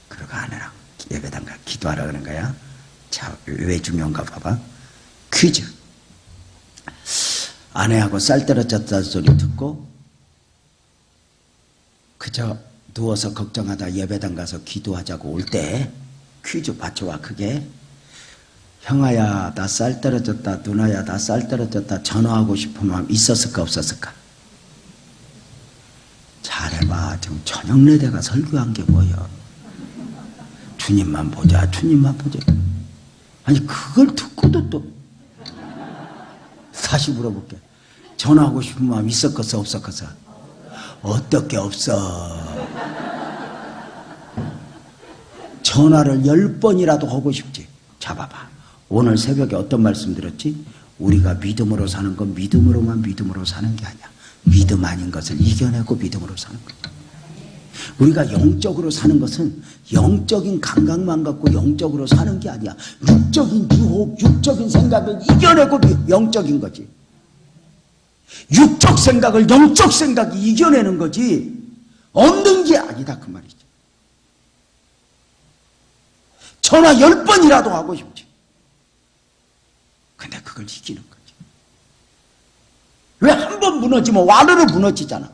그러고 아내랑 예배당 가 기도하라 그러는 거야. 자, 왜 중요한가 봐봐. 퀴즈. 아내하고 쌀 떨어졌다는 소리 듣고 그저 누워서 걱정하다 예배당 가서 기도하자고 올 때 퀴즈 맞춰와. 그게 형아야 나 쌀 떨어졌다, 누나야 나 쌀 떨어졌다 전화하고 싶은 마음 있었을까 없었을까? 잘해봐. 지금 저녁 내대가 설교한 게 뭐야. 주님만 보자, 주님만 보자. 아니 그걸 듣고도 또 다시 물어볼게. 전화하고 싶은 마음 있었겠어 없었겠어? 어떻게 없어. 전화를 10번이라도 하고 싶지. 잡아봐. 오늘 새벽에 어떤 말씀 들었지? 우리가 믿음으로 사는 건 믿음으로만 믿음으로 사는 게 아니야. 믿음 아닌 것을 이겨내고 믿음으로 사는 거예요. 우리가 영적으로 사는 것은 영적인 감각만 갖고 영적으로 사는 게 아니야. 육적인 유혹, 육적인 생각을 이겨내고 영적인 거지. 육적 생각을 영적 생각이 이겨내는 거지 없는 게 아니다 그 말이지. 전화 10번이라도 하고 싶지. 근데 그걸 이기는 거지. 왜 한 번 무너지면 와르르 무너지잖아.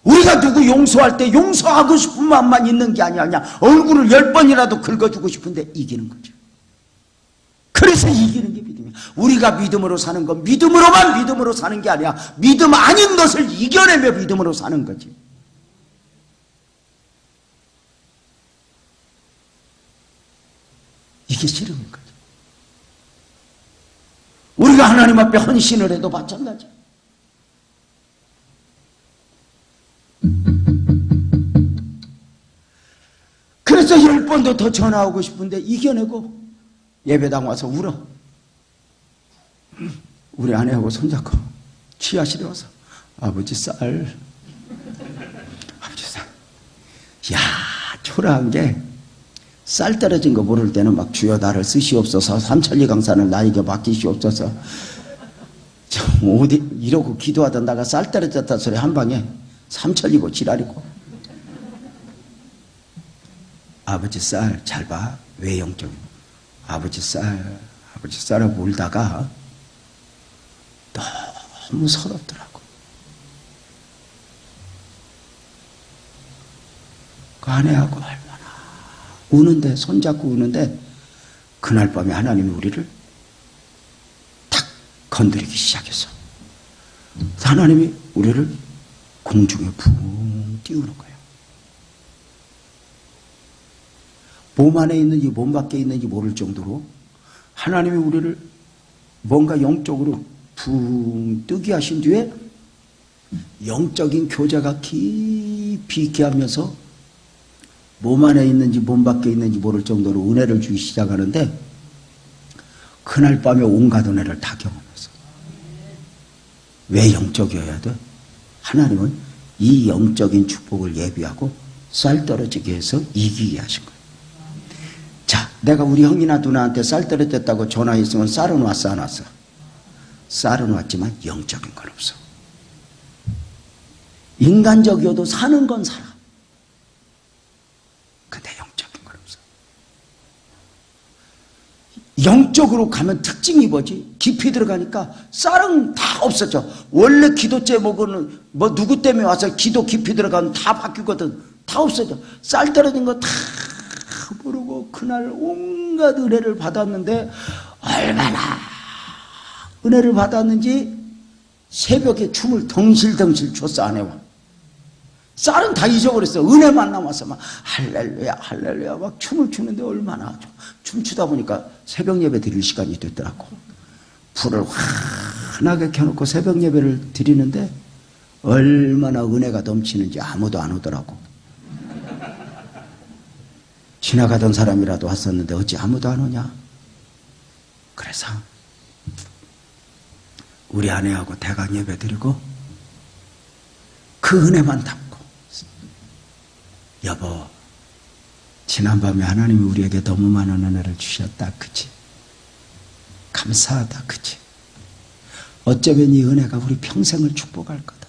우리가 누구 용서할 때 용서하고 싶은 마음만 있는 게 아니야. 얼굴을 10번이라도 긁어주고 싶은데 이기는 거죠. 그래서 이기는 게 믿음이야. 우리가 믿음으로 사는 건 믿음으로 사는 게 아니야. 믿음 아닌 것을 이겨내며 믿음으로 사는 거지. 이게 싫은 거죠. 우리가 하나님 앞에 헌신을 해도 마찬가지. 그래서 10번도 더 전화하고 싶은데 이겨내고 예배당 와서 울어. 우리 아내하고 손잡고 취하실에 와서 아버지 쌀. 야, 초라한 게 쌀 떨어진 거 모를 때는 막 주여 나를 쓰시옵소서, 삼천리 강산을 나에게 맡기시옵소서 어디 이러고 기도하던다가 쌀 떨어졌다 소리 한 방에 삼천리고 지랄이고. 아버지 쌀 잘 봐. 왜 영적인 아버지 쌀하고 울다가 너무 서럽더라고. 그 아내하고 얼마나 우는데, 손잡고 우는데 그날 밤에 하나님이 우리를 탁 건드리기 시작했어. 하나님이 우리를 공중에 붕 띄우는 거예요. 몸 안에 있는지 몸 밖에 있는지 모를 정도로 하나님이 우리를 뭔가 영적으로 붕 뜨게 하신 뒤에 영적인 교제가 깊이 있게 하면서 몸 안에 있는지 몸 밖에 있는지 모를 정도로 은혜를 주기 시작하는데 그날 밤에 온갖 은혜를 다 경험했어. 왜 영적이어야 돼? 하나님은 이 영적인 축복을 예비하고 쌀 떨어지게 해서 이기게 하신 거예요. 자, 내가 우리 형이나 누나한테 쌀 떨어졌다고 전화했으면 쌀은 왔어 안 왔어? 쌀은 왔지만 영적인 건 없어. 인간적이어도 사는 건 살아. 근데 영적인 건 없어. 영적으로 가면 특징이 뭐지? 깊이 들어가니까 쌀은 다 없어져. 원래 기도 제목은 뭐 누구 때문에 와서 기도 깊이 들어가면 다 바뀌거든. 다 없어져. 쌀 떨어진 거 다 모르고 그날 온갖 은혜를 받았는데 얼마나 은혜를 받았는지 새벽에 춤을 덩실덩실 췄어 아내와. 쌀은 다 잊어버렸어. 은혜만 남아서 막 할렐루야 할렐루야 막 춤을 추는데 얼마나 춤추다 보니까 새벽 예배 드릴 시간이 됐더라고. 불을 환하게 켜놓고 새벽 예배를 드리는데 얼마나 은혜가 넘치는지 아무도 안 오더라고. 지나가던 사람이라도 왔었는데 어찌 아무도 안 오냐. 그래서 우리 아내하고 대강 예배 드리고 그 은혜만 담고 여보 지난밤에 하나님이 우리에게 너무 많은 은혜를 주셨다 그치? 감사하다 그치? 어쩌면 이 은혜가 우리 평생을 축복할 거다.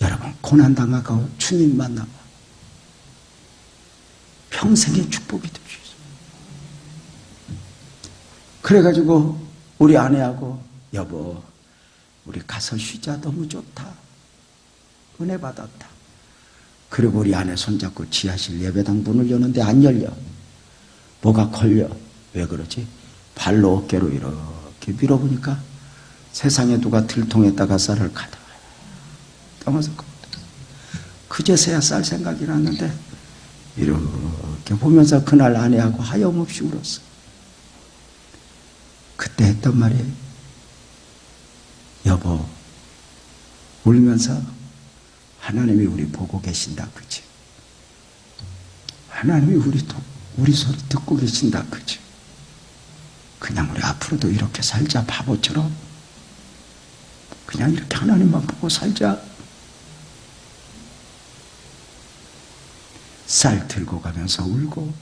여러분 고난당하고 주님 만나고 평생의 축복이 될 수 있어요. 그래가지고 우리 아내하고 여보 우리 가서 쉬자. 너무 좋다. 은혜 받았다. 그리고 우리 아내 손잡고 지하실 예배당 문을 여는데 안 열려. 뭐가 걸려. 왜 그러지? 발로 어깨로 이렇게 밀어보니까 세상에 누가 들통에다가 쌀을 가져와요. 떠나서 그제서야 쌀 생각이 났는데 이렇게 보면서 그날 아내하고 하염없이 울었어. 그때 했던 말이 여보 울면서 하나님이 우리 보고 계신다 그치? 하나님이 우리 소리 듣고 계신다 그치? 그냥 우리 앞으로도 이렇게 살자 바보처럼. 그냥 이렇게 하나님만 보고 살자. 쌀 들고 가면서 울고,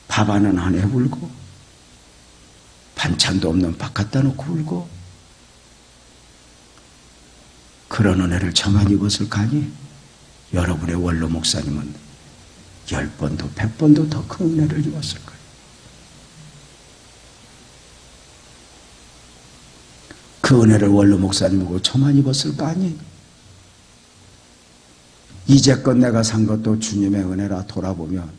밥 하는 한에 울고, 반찬도 없는 밥 갖다 놓고 울고, 그런 은혜를 저만 입었을까니 여러분의 원로 목사님은 10번도 100번도 더 큰 은혜를 입었을 거예요. 그 은혜를 원로 목사님하고 저만 입었을 거 아니에요. 이제껏 내가 산 것도 주님의 은혜라 돌아보면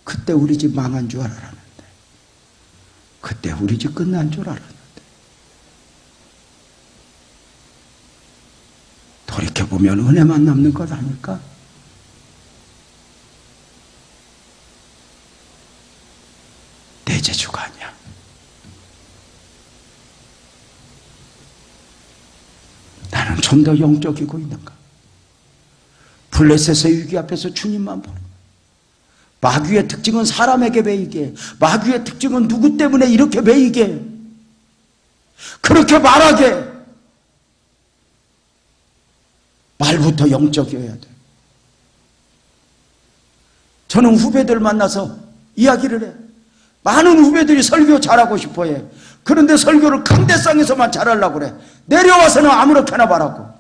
그때 우리 집 망한 줄 알았는데, 그때 우리 집 끝난 줄 알았는데, 돌이켜보면 은혜만 남는 것 아닐까? 내 재주가 아니야. 나는 좀 더 영적이고 있는가? 블레셋의 위기 앞에서 주님만 보는 거야. 마귀의 특징은 사람에게 매이게, 마귀의 특징은 누구 때문에 이렇게 매이게, 그렇게 말하게, 말부터 영적이어야 돼. 저는 후배들 만나서 이야기를 해. 많은 후배들이 설교 잘하고 싶어 해. 그런데 설교를 강대상에서만 잘하려고 그래. 내려와서는 아무렇게나 말하고.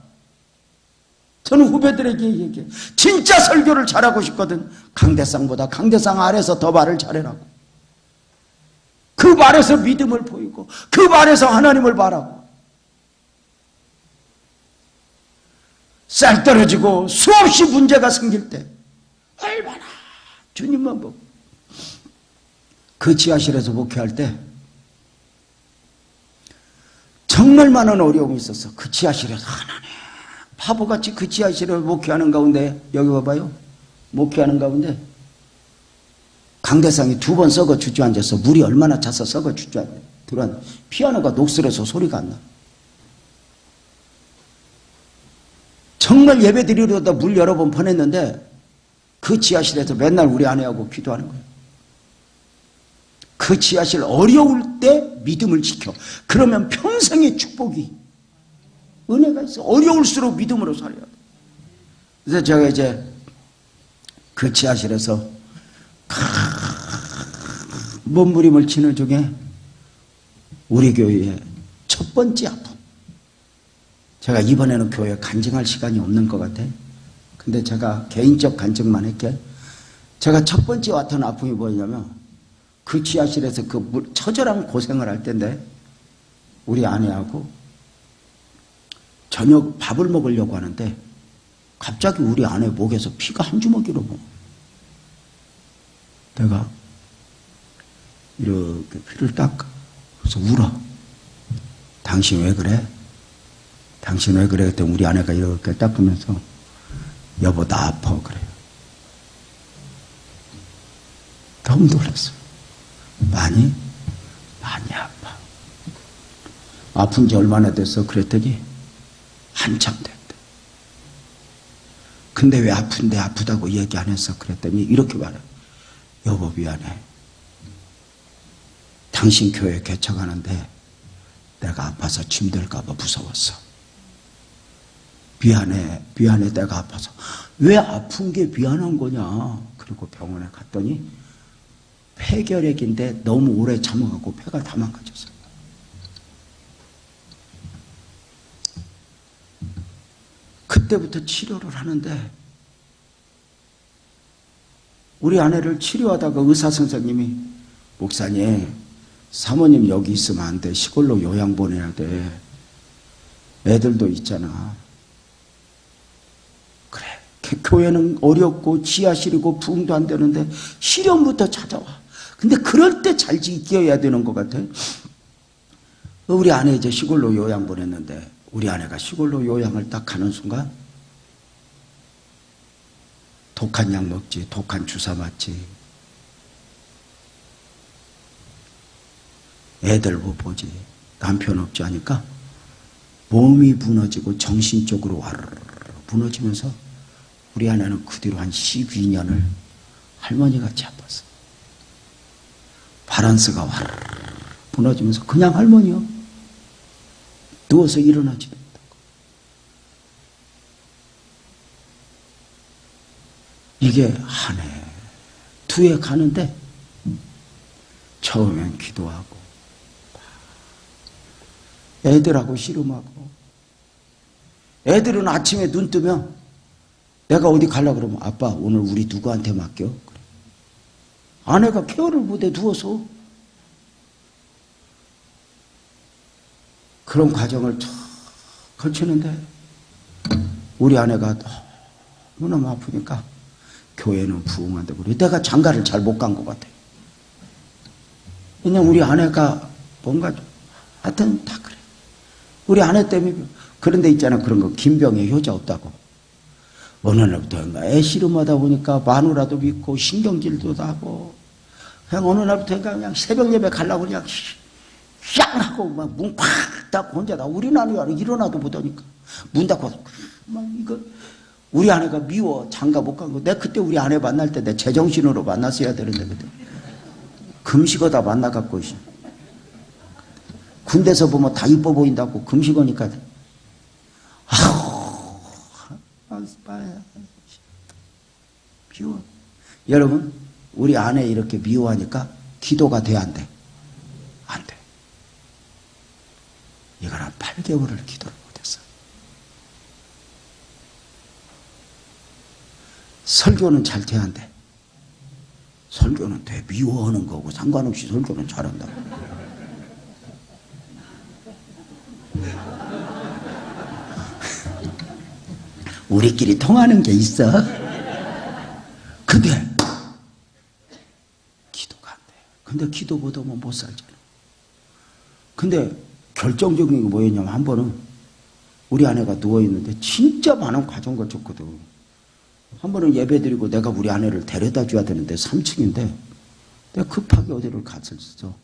저는 후배들에게 얘기해. 진짜 설교를 잘하고 싶거든. 강대상보다 강대상 아래서 더 말을 잘해라고. 그 말에서 믿음을 보이고, 그 말에서 하나님을 바라고. 쌀 떨어지고 수없이 문제가 생길 때 얼마나 주님만 보고, 그 지하실에서 목회할 때 정말 많은 어려움이 있었어. 그 지하실에서 하나님, 바보같이 그 지하실에 목회하는 가운데, 여기 봐봐요, 목회하는 가운데 강대상이 2번 썩어 주저앉아서 물이 얼마나 차서 썩어 주저앉아 들어왔네. 피아노가 녹슬어서 소리가 안 나. 정말 예배 드리려다 물 여러 번 퍼냈는데 그 지하실에서 맨날 우리 아내하고 기도하는 거예요. 그 지하실 어려울 때 믿음을 지켜. 그러면 평생의 축복이, 은혜가 있어. 어려울수록 믿음으로 살아야 돼. 그래서 제가 이제 그 지하실에서 몸부림을 치는 중에 우리 교회의 첫 번째 아픔. 제가 이번에는 교회에 간증할 시간이 없는 것 같아. 근데 제가 개인적 간증만 할게. 제가 첫 번째 왔던 아픔이 뭐냐면, 그 지하실에서 그 처절한 고생을 할 때인데, 우리 아내하고 저녁 밥을 먹으려고 하는데 갑자기 우리 아내 목에서 피가 한 주먹이로 뭐. 내가 이렇게 피를 닦아. 그래서 울어. 당신 왜 그래? 당신 왜 그래? 그랬더니 우리 아내가 이렇게 닦으면서, 여보 나 아파 그래요. 너무 놀랐어요. 많이 아파. 아픈 지 얼마나 됐어? 그랬더니 한참 됐대. 근데 왜 아픈데 아프다고 얘기 안 했어? 그랬더니 이렇게 말해. 여보 미안해. 당신 교회 개척하는데 내가 아파서 힘들까 봐 무서웠어. 미안해 내가 아파서. 왜 아픈 게 미안한 거냐. 그리고 병원에 갔더니 폐결핵인데 너무 오래 참아갖고 폐가 다 망가졌어요. 그때부터 치료를 하는데, 우리 아내를 치료하다가 의사 선생님이, 목사님 사모님 여기 있으면 안 돼. 시골로 요양 보내야 돼. 애들도 있잖아. 그래, 교회는 어렵고 지하실이고 부흥도 안 되는데 시련부터 찾아와. 근데 그럴 때 잘 지켜야 되는 것 같아. 우리 아내 이제 시골로 요양 보냈는데, 우리 아내가 시골로 요양을 딱 가는 순간 독한 약 먹지, 독한 주사 맞지, 애들 못 보지, 남편 없지 하니까 몸이 무너지고 정신적으로 와르르 무너지면서 우리 아내는 그 뒤로 한 12년을 할머니같이 아팠어. 밸런스가 와르르 무너지면서 그냥 할머니요. 누워서 일어나지도 못하고. 이게 한 해, 두 해 가는데 처음엔 기도하고 애들하고 씨름하고, 애들은 아침에 눈 뜨면 내가 어디 가려고 그러면 아빠 오늘 우리 누구한테 맡겨? 그래. 아내가 케어를 못해 누워서. 그런 과정을 쫙 거치는데 우리 아내가 너무너무 아프니까 교회는 부흥한다고 그래. 내가 장가를 잘 못 간 것 같아. 왜냐면 우리 아내가 뭔가 하여튼 다 그래. 우리 아내 때문에. 그런데 있잖아, 그런 거 김병에 효자 없다고. 어느 날부터인가 애 씨름하다 보니까 마누라도 믿고 신경질도 나고, 그냥 어느 날부터인가 그냥 새벽 예배 가려고 그냥 샹 하고 막 문 팍 닫고 혼자 나. 우리 아내가 일어나도 못하니까 문 닫고 막 이거. 우리 아내가 미워. 장가 못 간 거. 내가 그때 우리 아내 만날 때 내 제정신으로 만났어야 되는데 그때 금식어다 만나갖고 군대에서 보면 다 이뻐 보인다고 금식어니까. 미워. 여러분, 우리 아내 이렇게 미워하니까 기도가 돼, 안 돼? 안 돼. 이걸 한 8개월을 기도를 못했어. 설교는 잘 돼야 안 돼? 설교는 돼. 미워하는 거고 상관없이 설교는 잘한다고. 우리끼리 통하는 게 있어. 근데 기도가 안 돼. 근데 기도 못하면 못 살잖아. 근데 결정적인 게 뭐였냐면, 한 번은 우리 아내가 누워있는데 진짜 많은 과정 거쳤거든. 한 번은 예배 드리고 내가 우리 아내를 데려다 줘야 되는데 3층인데 내가 급하게 어디를 갔었어.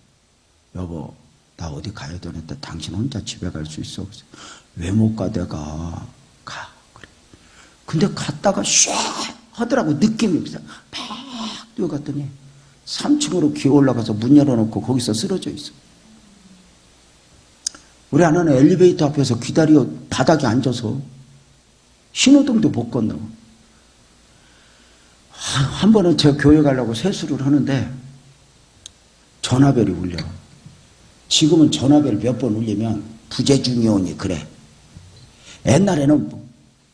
여보, 나 어디 가야 되는데 당신 혼자 집에 갈 수 있어? 왜 못 가? 내가 가. 그래. 근데 갔다가 샥 하더라고. 느낌이 팍 뛰어갔더니 3층으로 기어 올라가서 문 열어놓고 거기서 쓰러져 있어. 우리 아내는 엘리베이터 앞에서 기다려 바닥에 앉아서 신호등도 못 건너. 한 번은 제가 교회 가려고 세수를 하는데 전화벨이 울려. 지금은 전화벨 몇 번 울리면 부재중이오니 그래. 옛날에는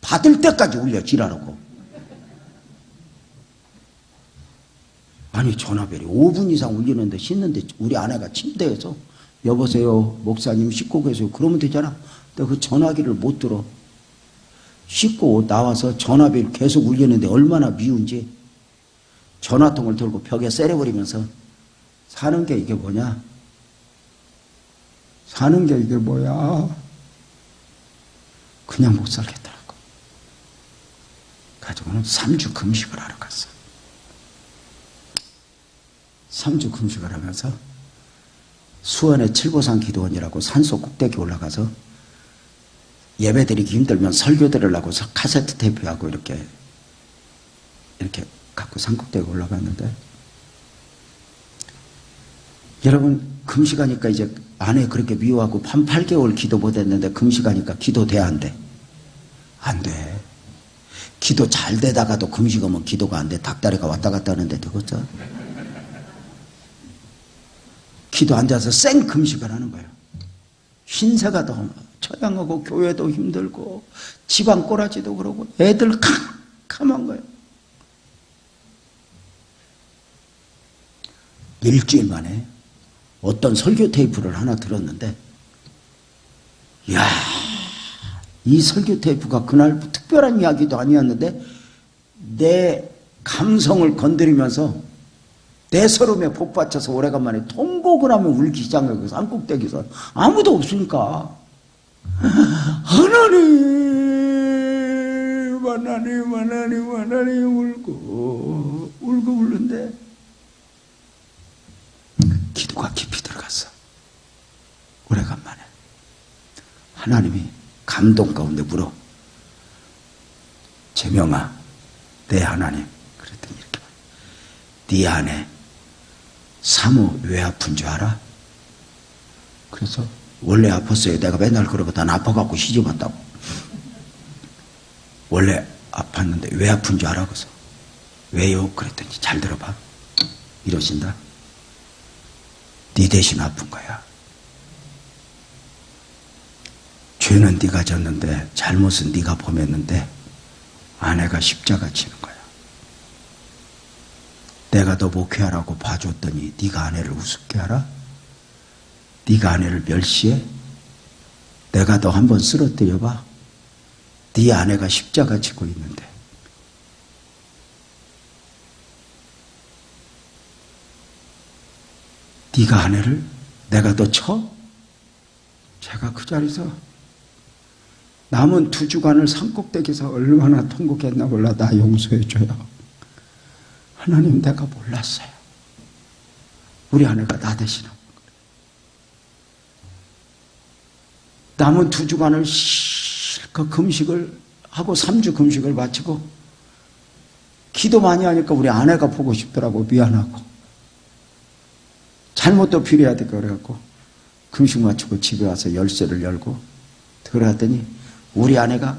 받을 때까지 울려 지랄하고. 아니 전화벨이 5분 이상 울리는데 씻는데 우리 아내가 침대에서 여보세요 목사님 씻고 계세요 그러면 되잖아. 근데 그 전화기를 못 들어. 씻고 나와서 전화벨 계속 울리는데 얼마나 미운지 전화통을 들고 벽에 세려버리면서 사는 게 이게 뭐냐? 사는 게 이게 뭐야? 그냥 못 살겠더라고. 가지고는 3주 금식을 하러 갔어. 3주 금식을 하면서 수원의 칠보산 기도원이라고 산소 꼭대기 올라가서 예배드리기 힘들면 설교 들으려고 카세트 테이프하고 이렇게 갖고 산꼭대기 올라갔는데, 여러분 금식하니까 이제 아내 그렇게 미워하고 한 8개월 기도 못했는데 금식하니까 기도 돼, 안 돼? 안 돼. 기도 잘 되다가도 금식하면 기도가 안 돼. 닭다리가 왔다 갔다 하는데 되겠죠? 기도 앉아서 생 금식을 하는 거예요. 신세가 더 처량하고 교회도 힘들고 집안 꼬라지도 그러고 애들 캄캄한 거예요. 일주일 만에 어떤 설교 테이프를 하나 들었는데, 이야, 이 설교 테이프가 그날 특별한 이야기도 아니었는데 내 감성을 건드리면서 내 서름에 복받쳐서 오래간만에 통곡을 하며 울기 시작한 거예요. 산꼭대기에서 아무도 없으니까 하나님 하나님 하나님 하나님 울고 울는데 기도가 깊이 들어갔어. 오래간만에 하나님이 감동 가운데 물어. 재명아, 내 하나님. 그랬더니 이렇게 말해. 네 안에 사모 왜 아픈 줄 알아? 그래서 원래 아팠어요. 내가 맨날 그러거든. 아파갖고 시집 왔다고. 원래 아팠는데 왜 아픈 줄 알아? 그래서 왜요? 그랬더니 잘 들어봐. 이러신다. 네 대신 아픈 거야. 죄는 네가 졌는데 잘못은 네가 범했는데 아내가 십자가 치는 거야. 내가 너 목회하라고 봐줬더니 네가 아내를 우습게 하라? 네가 아내를 멸시해? 내가 너 한번 쓰러뜨려봐. 네 아내가 십자가 지고 있는데 네가 아내를 내가 너 쳐? 제가 그 자리에서 남은 2주간을 산꼭대기에서 얼마나 통곡했나 몰라. 나 용서해줘요. 하나님, 내가 몰랐어요. 우리 아내가 나 대신하고 남은 2주간을 실컷 금식을 하고 3주 금식을 마치고 기도 많이 하니까 우리 아내가 보고 싶더라고. 미안하고 잘못도 필요하다 그래갖고 금식 마치고 집에 와서 열쇠를 열고 들어갔더니 우리 아내가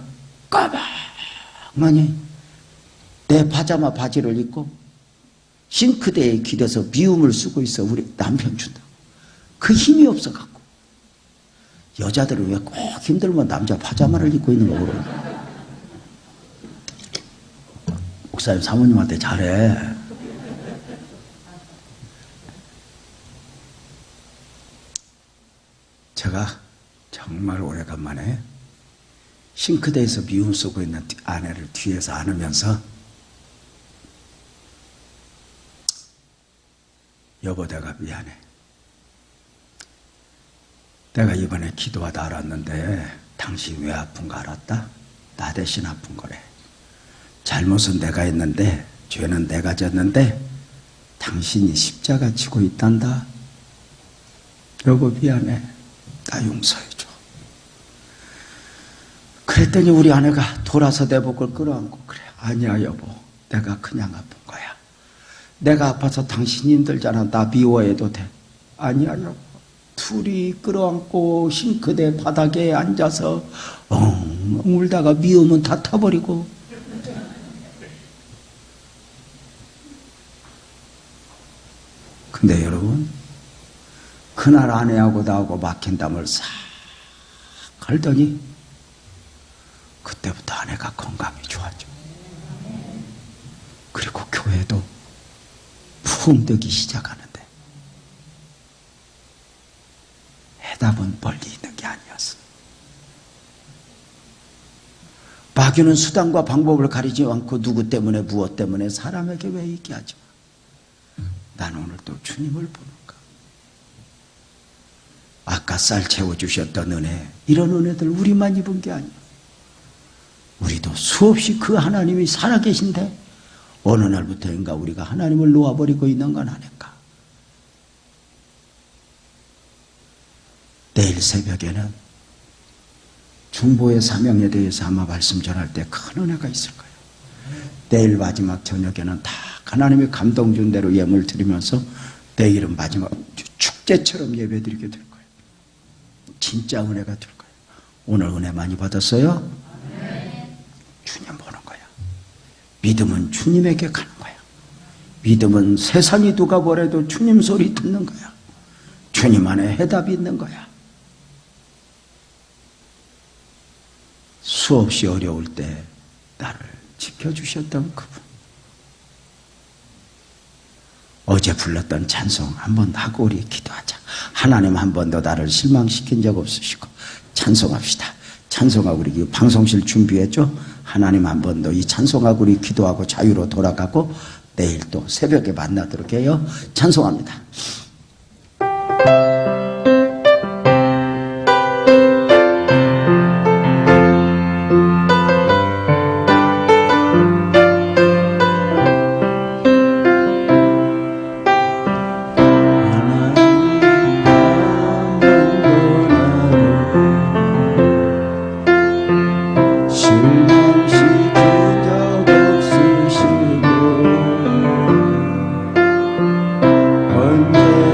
까마니 내 파자마 바지를 입고 싱크대에 기대서 미움을 쓰고 있어. 우리 남편 준다. 그 힘이 없어갖고. 여자들은 왜 꼭 힘들면 남자 파자마를 입고 있는 거 모르겠어. 목사님 사모님한테 잘해. 제가 정말 오래간만에 싱크대에서 미움 쓰고 있는 아내를 뒤에서 안으면서 여보, 내가 미안해. 내가 이번에 기도하다 알았는데 당신 왜 아픈 거 알았다? 나 대신 아픈 거래. 잘못은 내가 했는데 죄는 내가 졌는데 당신이 십자가 지고 있단다. 여보, 미안해. 나 용서해줘. 그랬더니 우리 아내가 돌아서 내 복을 끌어안고 그래. 아니야 여보, 내가 그냥 아픈 거야. 내가 아파서 당신이 힘들잖아. 나 미워해도 돼. 아니야 여보. 둘이 끌어안고 싱크대 바닥에 앉아서 울다가 미우면 다 타버리고. 근데 여러분, 그날 아내하고 나하고 막힌 담을 싹 걸더니 그때부터 아내가 건강이 좋아져. 그리고 교회도 푹 뜨기 시작하는데 해답은 멀리 있는 게 아니었어. 마귀는 수단과 방법을 가리지 않고 누구 때문에 무엇 때문에 사람에게 왜 얘기하지 마. 난 오늘 또 주님을 보는가. 아까 쌀 채워주셨던 은혜, 이런 은혜들 우리만 입은 게 아니야. 우리도 수없이 그 하나님이 살아계신데 어느 날부터인가 우리가 하나님을 놓아버리고 있는 건 아닐까. 내일 새벽에는 중보의 사명에 대해서 아마 말씀 전할 때 큰 은혜가 있을 거예요. 내일 마지막 저녁에는 다 하나님이 감동 준 대로 예물 드리면서 내일은 마지막 축제처럼 예배 드리게 될 거예요. 진짜 은혜가 될 거예요. 오늘 은혜 많이 받았어요? 네. 주님 보는 거야. 믿음은 주님에게 가는 거야. 믿음은 세상이 누가 뭐래도 주님 소리 듣는 거야. 주님 안에 해답이 있는 거야. 수없이 어려울 때 나를 지켜주셨던 그분. 어제 불렀던 찬송 한번 하고 우리 기도하자. 하나님 한 번도 나를 실망시킨 적 없으시고 찬송합시다. 찬송하고 우리 방송실 준비했죠? 하나님 한 번도 이 찬송하고 우리 기도하고 자유로 돌아가고 내일 또 새벽에 만나도록 해요. 찬송합니다. 언제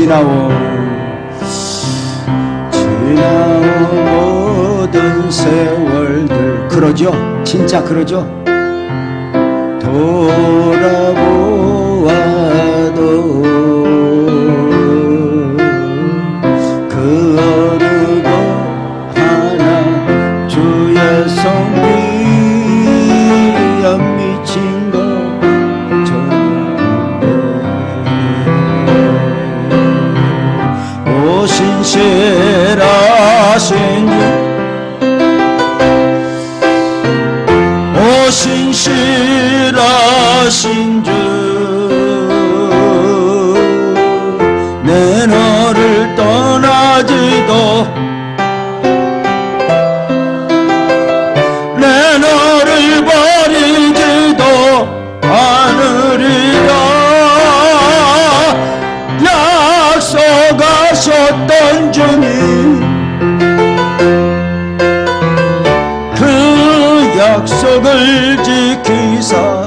지나온 모든 세월들, 그러죠? 진짜 그러죠? 돌아보아도 그 어느 것 하나 주의 성비에 미친 것 전에 오신실하신 신실하신 주, 내 너를 떠나지도 내 너를 버리지도 않으리라 약속하셨던 주님, 그 약속을 지키사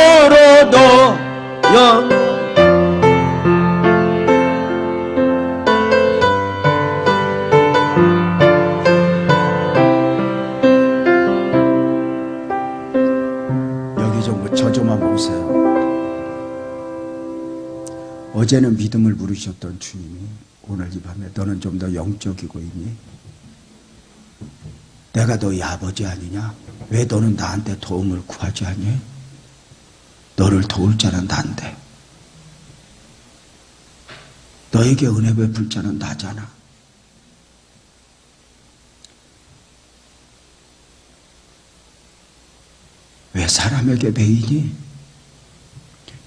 이후로도 여기 좀 저 좀만 보세요. 어제는 믿음을 부르셨던 주님이 오늘 이 밤에 너는 좀 더 영적이고 있니? 내가 너희 아버지 아니냐? 왜 너는 나한테 도움을 구하지 않니? 너를 도울 자는 난데, 너에게 은혜 베풀 자는 나잖아. 왜 사람에게 배이니?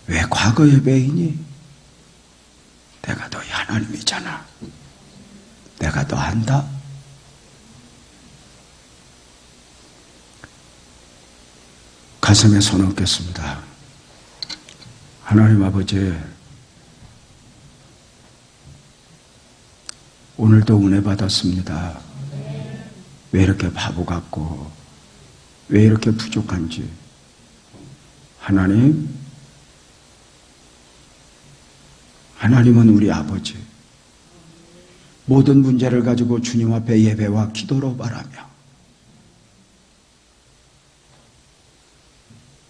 왜 과거에 배이니? 내가 너희 하나님이잖아. 내가 너 안다. 가슴에 손 얹겠습니다. 하나님 아버지, 오늘도 은혜 받았습니다. 왜 이렇게 바보 같고 왜 이렇게 부족한지. 하나님은 우리 아버지, 모든 문제를 가지고 주님 앞에 예배와 기도로 바라며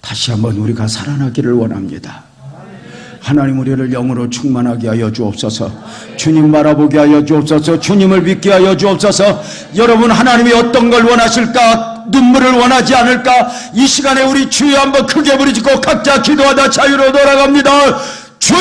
다시 한번 우리가 살아나기를 원합니다. 하나님, 우리를 영으로 충만하게 하여 주옵소서. 주님 바라보게 하여 주옵소서. 주님을 믿게 하여 주옵소서. 여러분, 하나님이 어떤 걸 원하실까? 눈물을 원하지 않을까? 이 시간에 우리 주여 한번 크게 부르짖고 각자 기도하다 자유로 돌아갑니다. 주여!